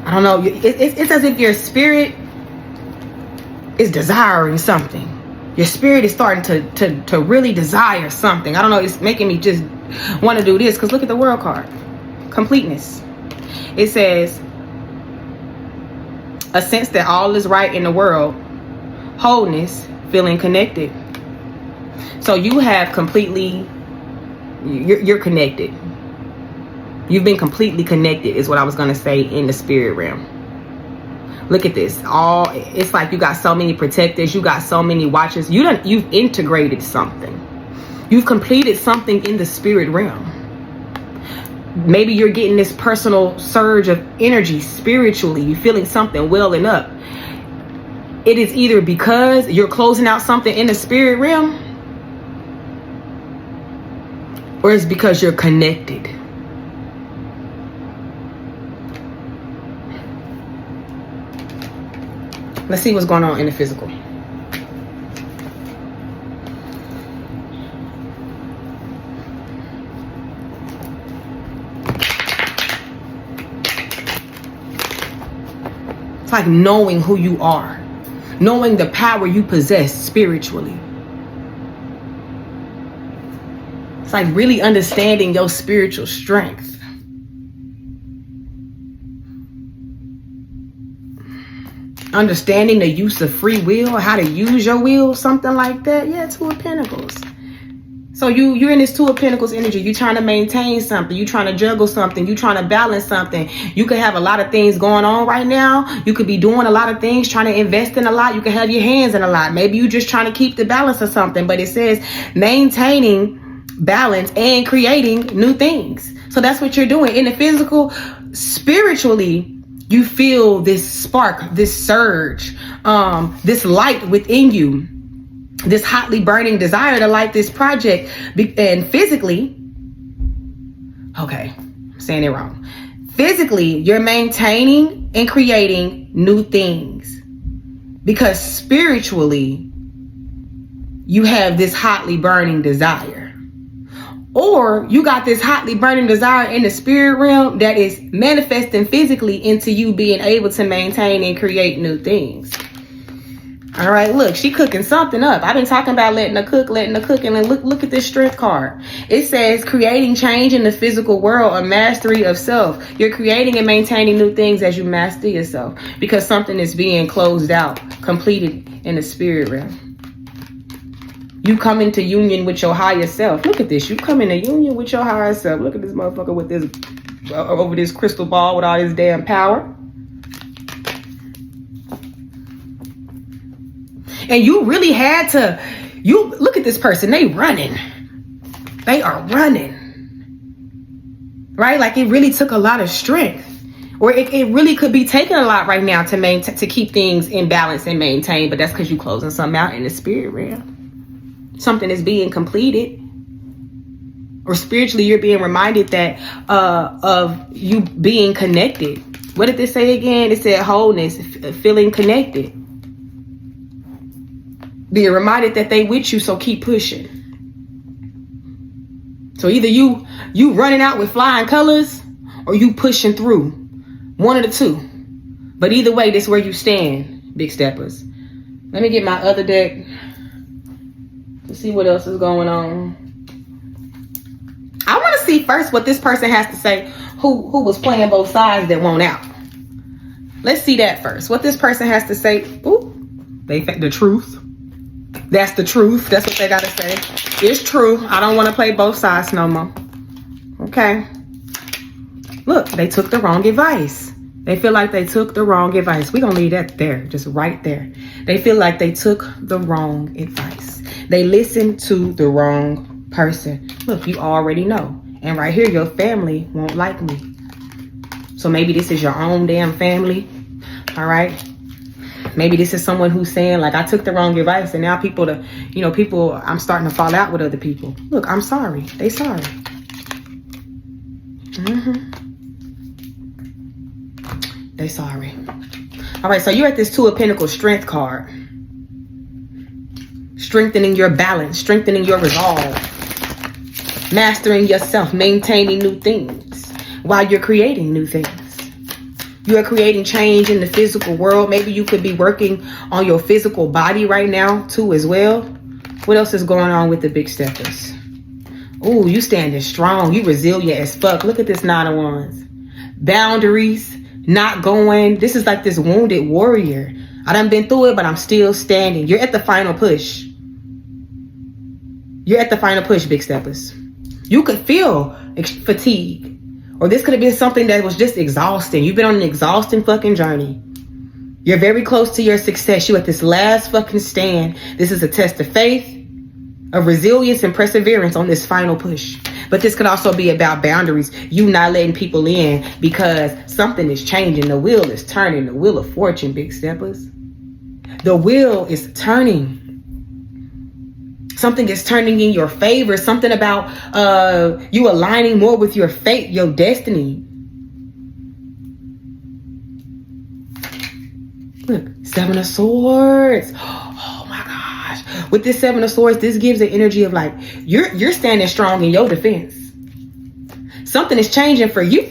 I don't know. It's as if your spirit is desiring something. Your spirit is starting to really desire something. I don't know. It's making me just want to do this. Because look at the world card. Completeness. It says a sense that all is right in the world. Wholeness. Feeling connected. So you have completely, you're connected. You've been completely connected is what I was going to say in the spirit realm. Look at this. It's like you got so many protectors. You got so many watchers. You've integrated something. You've completed something in the spirit realm. Maybe you're getting this personal surge of energy spiritually. You're feeling something welling up. It is either because you're closing out something in the spirit realm, or it's because you're connected. Let's see what's going on in the physical. It's like knowing who you are, knowing the power you possess spiritually. It's like really understanding your spiritual strength. Understanding the use of free will, how to use your will, something like that. Yeah, 2 of Pentacles. So you're in this 2 of Pentacles energy. You're trying to maintain something. You're trying to juggle something. You're trying to balance something. You could have a lot of things going on right now. You could be doing a lot of things, trying to invest in a lot. You could have your hands in a lot. Maybe you're just trying to keep the balance of something. But it says maintaining balance and creating new things. So that's what you're doing. In the physical, spiritually, you feel this spark, this surge, this light within you, this hotly burning desire to light this project. And physically, okay, I'm saying it wrong. Physically, you're maintaining and creating new things because spiritually, you have this hotly burning desire. Or you got this hotly burning desire in the spirit realm that is manifesting physically into you being able to maintain and create new things. All right, look, she cooking something up. I've been talking about letting her cook, and look at this strength card. It says creating change in the physical world, a mastery of self. You're creating and maintaining new things as you master yourself because something is being closed out, completed in the spirit realm. You come into union with your higher self. Look at this. You come into union with your higher self. Look at this motherfucker with this, over this crystal ball with all this damn power. And you really had to, look at this person. They running. They are running. Right? Like it really took a lot of strength. Or it really could be taking a lot right now to keep things in balance and maintain. But that's because you're closing something out in the spirit realm. Something is being completed, or spiritually you're being reminded that of you being connected. What did this say again? It said wholeness, feeling connected, being reminded that they with you, so keep pushing. So either you running out with flying colors, or you pushing through. One of the two. But either way, this is where you stand, big steppers. Let me get my other deck to see what else is going on. I want to see first what this person has to say who was playing both sides that won't out. Let's see that first. What this person has to say. Ooh, the truth. That's the truth. That's what they got to say. It's true. I don't want to play both sides no more. Okay. Look, they took the wrong advice. They feel like they took the wrong advice. We're going to leave that there, just right there. They feel like they took the wrong advice. They listened to the wrong person. Look, you already know. And right here, your family won't like me. So maybe this is your own damn family. All right. Maybe this is someone who's saying, like, I took the wrong advice. And now people, I'm starting to fall out with other people. Look, I'm sorry. They sorry. They sorry. All right. So you're at this Two of Pentacles strength card. Strengthening your balance, strengthening your resolve, mastering yourself, maintaining new things while you're creating new things. You are creating change in the physical world. Maybe you could be working on your physical body right now too as well. What else is going on with the big steppers? Oh, you standing strong. You resilient as fuck. Look at this Nine of Wands. Boundaries, not going. This is like this wounded warrior. I done been through it, but I'm still standing. You're at the final push. You're at the final push, big steppers. You could feel fatigue. Or this could have been something that was just exhausting. You've been on an exhausting fucking journey. You're very close to your success. You're at this last fucking stand. This is a test of faith, of resilience and perseverance on this final push. But this could also be about boundaries. You not letting people in because something is changing. The wheel is turning. The wheel of fortune, big steppers. The wheel is turning. Something is turning in your favor. Something about you aligning more with your fate, your destiny. Look, Seven of Swords. Oh my gosh. With this Seven of Swords, this gives the energy of like, you're standing strong in your defense. Something is changing for you,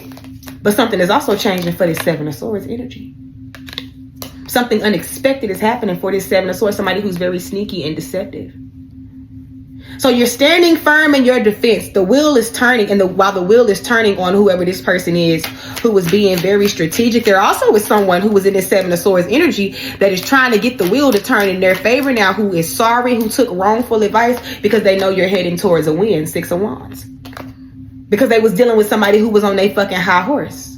but something is also changing for this Seven of Swords energy. Something unexpected is happening for this Seven of Swords, somebody who's very sneaky and deceptive. So you're standing firm in your defense. The wheel is turning, and while the wheel is turning on whoever this person is who was being very strategic, there also is someone who was in this Seven of Swords energy that is trying to get the wheel to turn in their favor now, who is sorry, who took wrongful advice because they know you're heading towards a win. Six of Wands. Because they was dealing with somebody who was on their fucking high horse.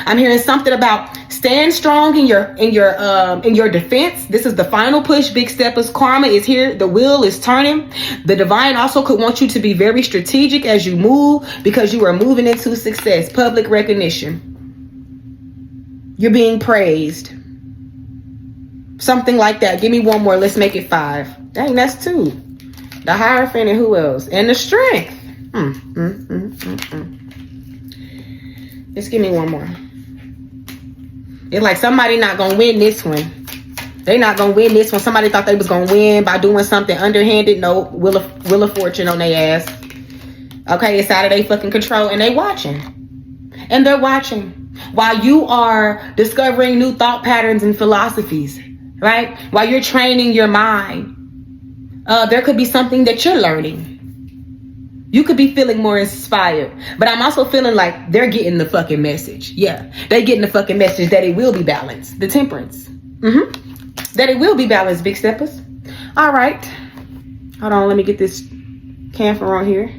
I'm hearing something about stand strong in your defense. This is the final push, big steppers. Karma is here. The wheel is turning. The divine also could want you to be very strategic as you move because you are moving into success, public recognition. You're being praised. Something like that. Give me one more. Let's make it 5. Dang, that's 2. The Hierophant and who else? And the Strength. Just give me one more. It's like somebody not gonna win this one. They not gonna win this one. Somebody thought they was gonna win by doing something underhanded. No, Wheel of Fortune on their ass. Okay, it's out of their fucking control, and they watching. And they're watching while you are discovering new thought patterns and philosophies, right? While you're training your mind, there could be something that you're learning. You could be feeling more inspired, but I'm also feeling like they're getting the fucking message. Yeah, they getting the fucking message that it will be balanced. The temperance. That it will be balanced, big steppers. All right. Hold on, let me get this camphor on here.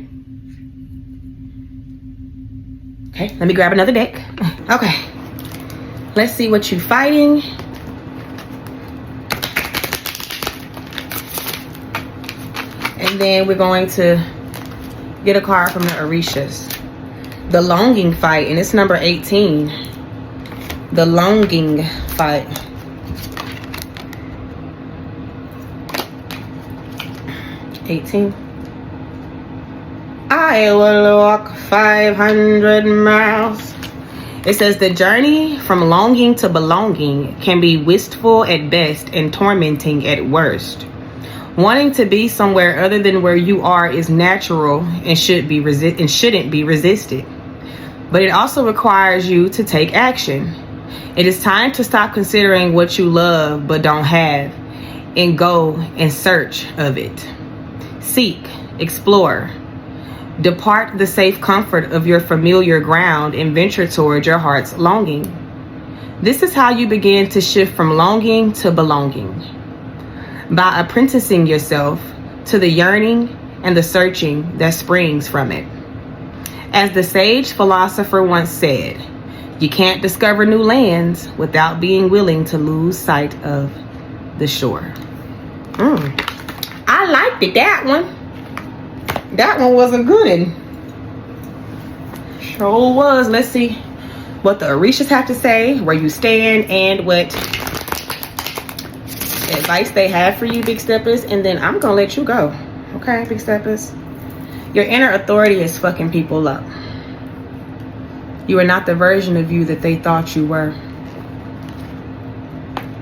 Okay, let me grab another deck. Okay, let's see what you're fighting. And then we're going to get a card from the Orishas. The longing fight, and it's number 18. The longing fight. I will walk 500 miles. It says the journey from longing to belonging can be wistful at best and tormenting at worst. Wanting to be somewhere other than where you are is natural and shouldn't be resisted. But it also requires you to take action. It is time to stop considering what you love but don't have and go in search of it. Seek, explore, depart the safe comfort of your familiar ground and venture toward your heart's longing. This is how you begin to shift from longing to belonging, by apprenticing yourself to the yearning and the searching that springs from it. As the sage philosopher once said, you can't discover new lands without being willing to lose sight of the shore. I liked it, that one. That one wasn't good. Sure was. Let's see what the Orishas have to say, where you stand, and what advice they have for you, big steppers. And then I'm gonna let you go. Okay, big steppers? Your inner authority is fucking people up. You are not the version of you that they thought you were.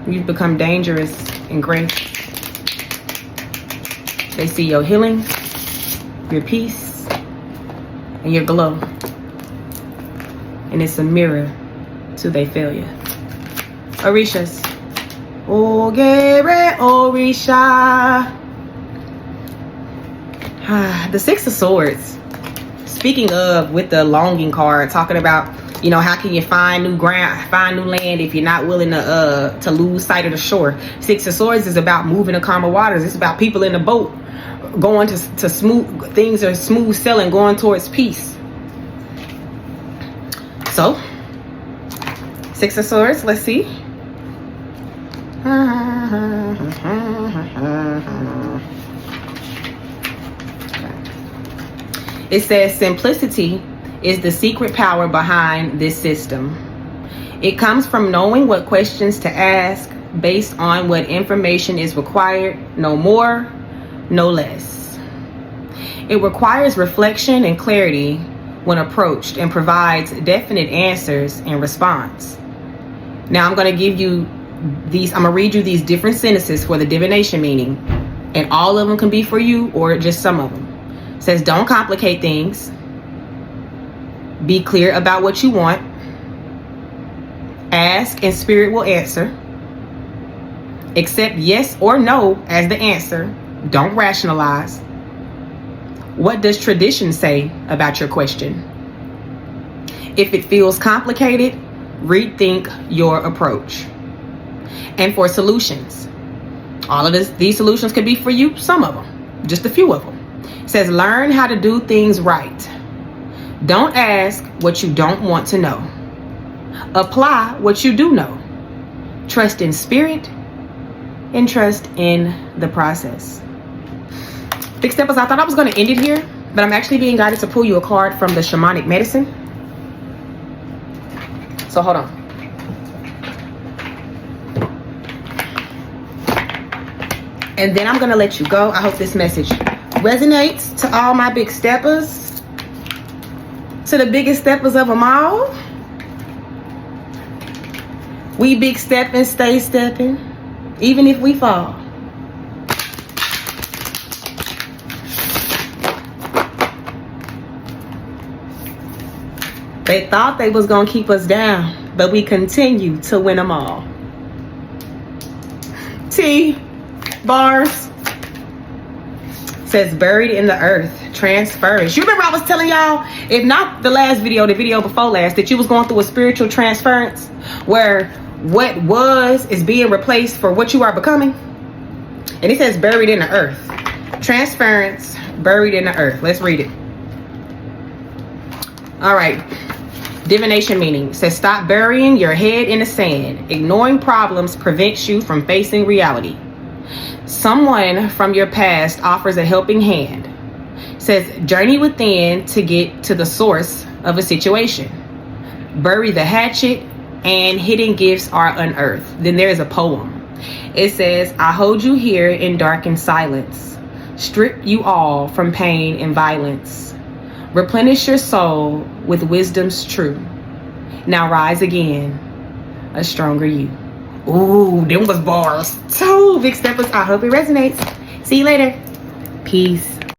You've become dangerous and great. They see your healing, your peace, and your glow. And it's a mirror to their failure. Orishas. Ogere Orisha. The Six of Swords. Speaking of, with the longing card, talking about, you know, how can you find new ground, find new land if you're not willing to lose sight of the shore. Six of Swords is about moving to calmer waters. It's about people in the boat going to smooth, things are smooth sailing, going towards peace. So, Six of Swords, let's see. It says simplicity is the secret power behind this system. It comes from knowing what questions to ask based on what information is required, no more, no less. It requires reflection and clarity when approached and provides definite answers in response. Now I'm going to give you these, I'm going to read you these different sentences for the divination meaning, and all of them can be for you or just some of them. It says, don't complicate things. Be clear about what you want. Ask and spirit will answer. Accept yes or no as the answer. Don't rationalize. What does tradition say about your question? If it feels complicated, rethink your approach. And for solutions, all of these solutions could be for you, some of them, just a few of them. It says, learn how to do things right. Don't ask what you don't want to know. Apply what you do know. Trust in spirit and trust in the process. Big steppers, I thought I was going to end it here, but I'm actually being guided to pull you a card from the Shamanic medicine. So hold on. And then I'm going to let you go. I hope this message resonates to all my big steppers. To the biggest steppers of them all. We big stepping, stay stepping, even if we fall. They thought they was gonna keep us down, but we continue to win them all. T. Bars. Says buried in the earth. Transference. You remember I was telling y'all, if not the last video, the video before last, that you was going through a spiritual transference where what was is being replaced for what you are becoming? And it says buried in the earth. Transference, buried in the earth. Let's read it. All right. Divination meaning. It says stop burying your head in the sand. Ignoring problems prevents you from facing reality. Someone from your past offers a helping hand. It says journey within to get to the source of a situation. Bury the hatchet and hidden gifts are unearthed. Then there is a poem. It says, I hold you here in darkened silence. Strip you all from pain and violence. Replenish your soul with wisdom's true. Now rise again, a stronger you. Ooh, them was bars. So, big steppers, I hope it resonates. See you later. Peace.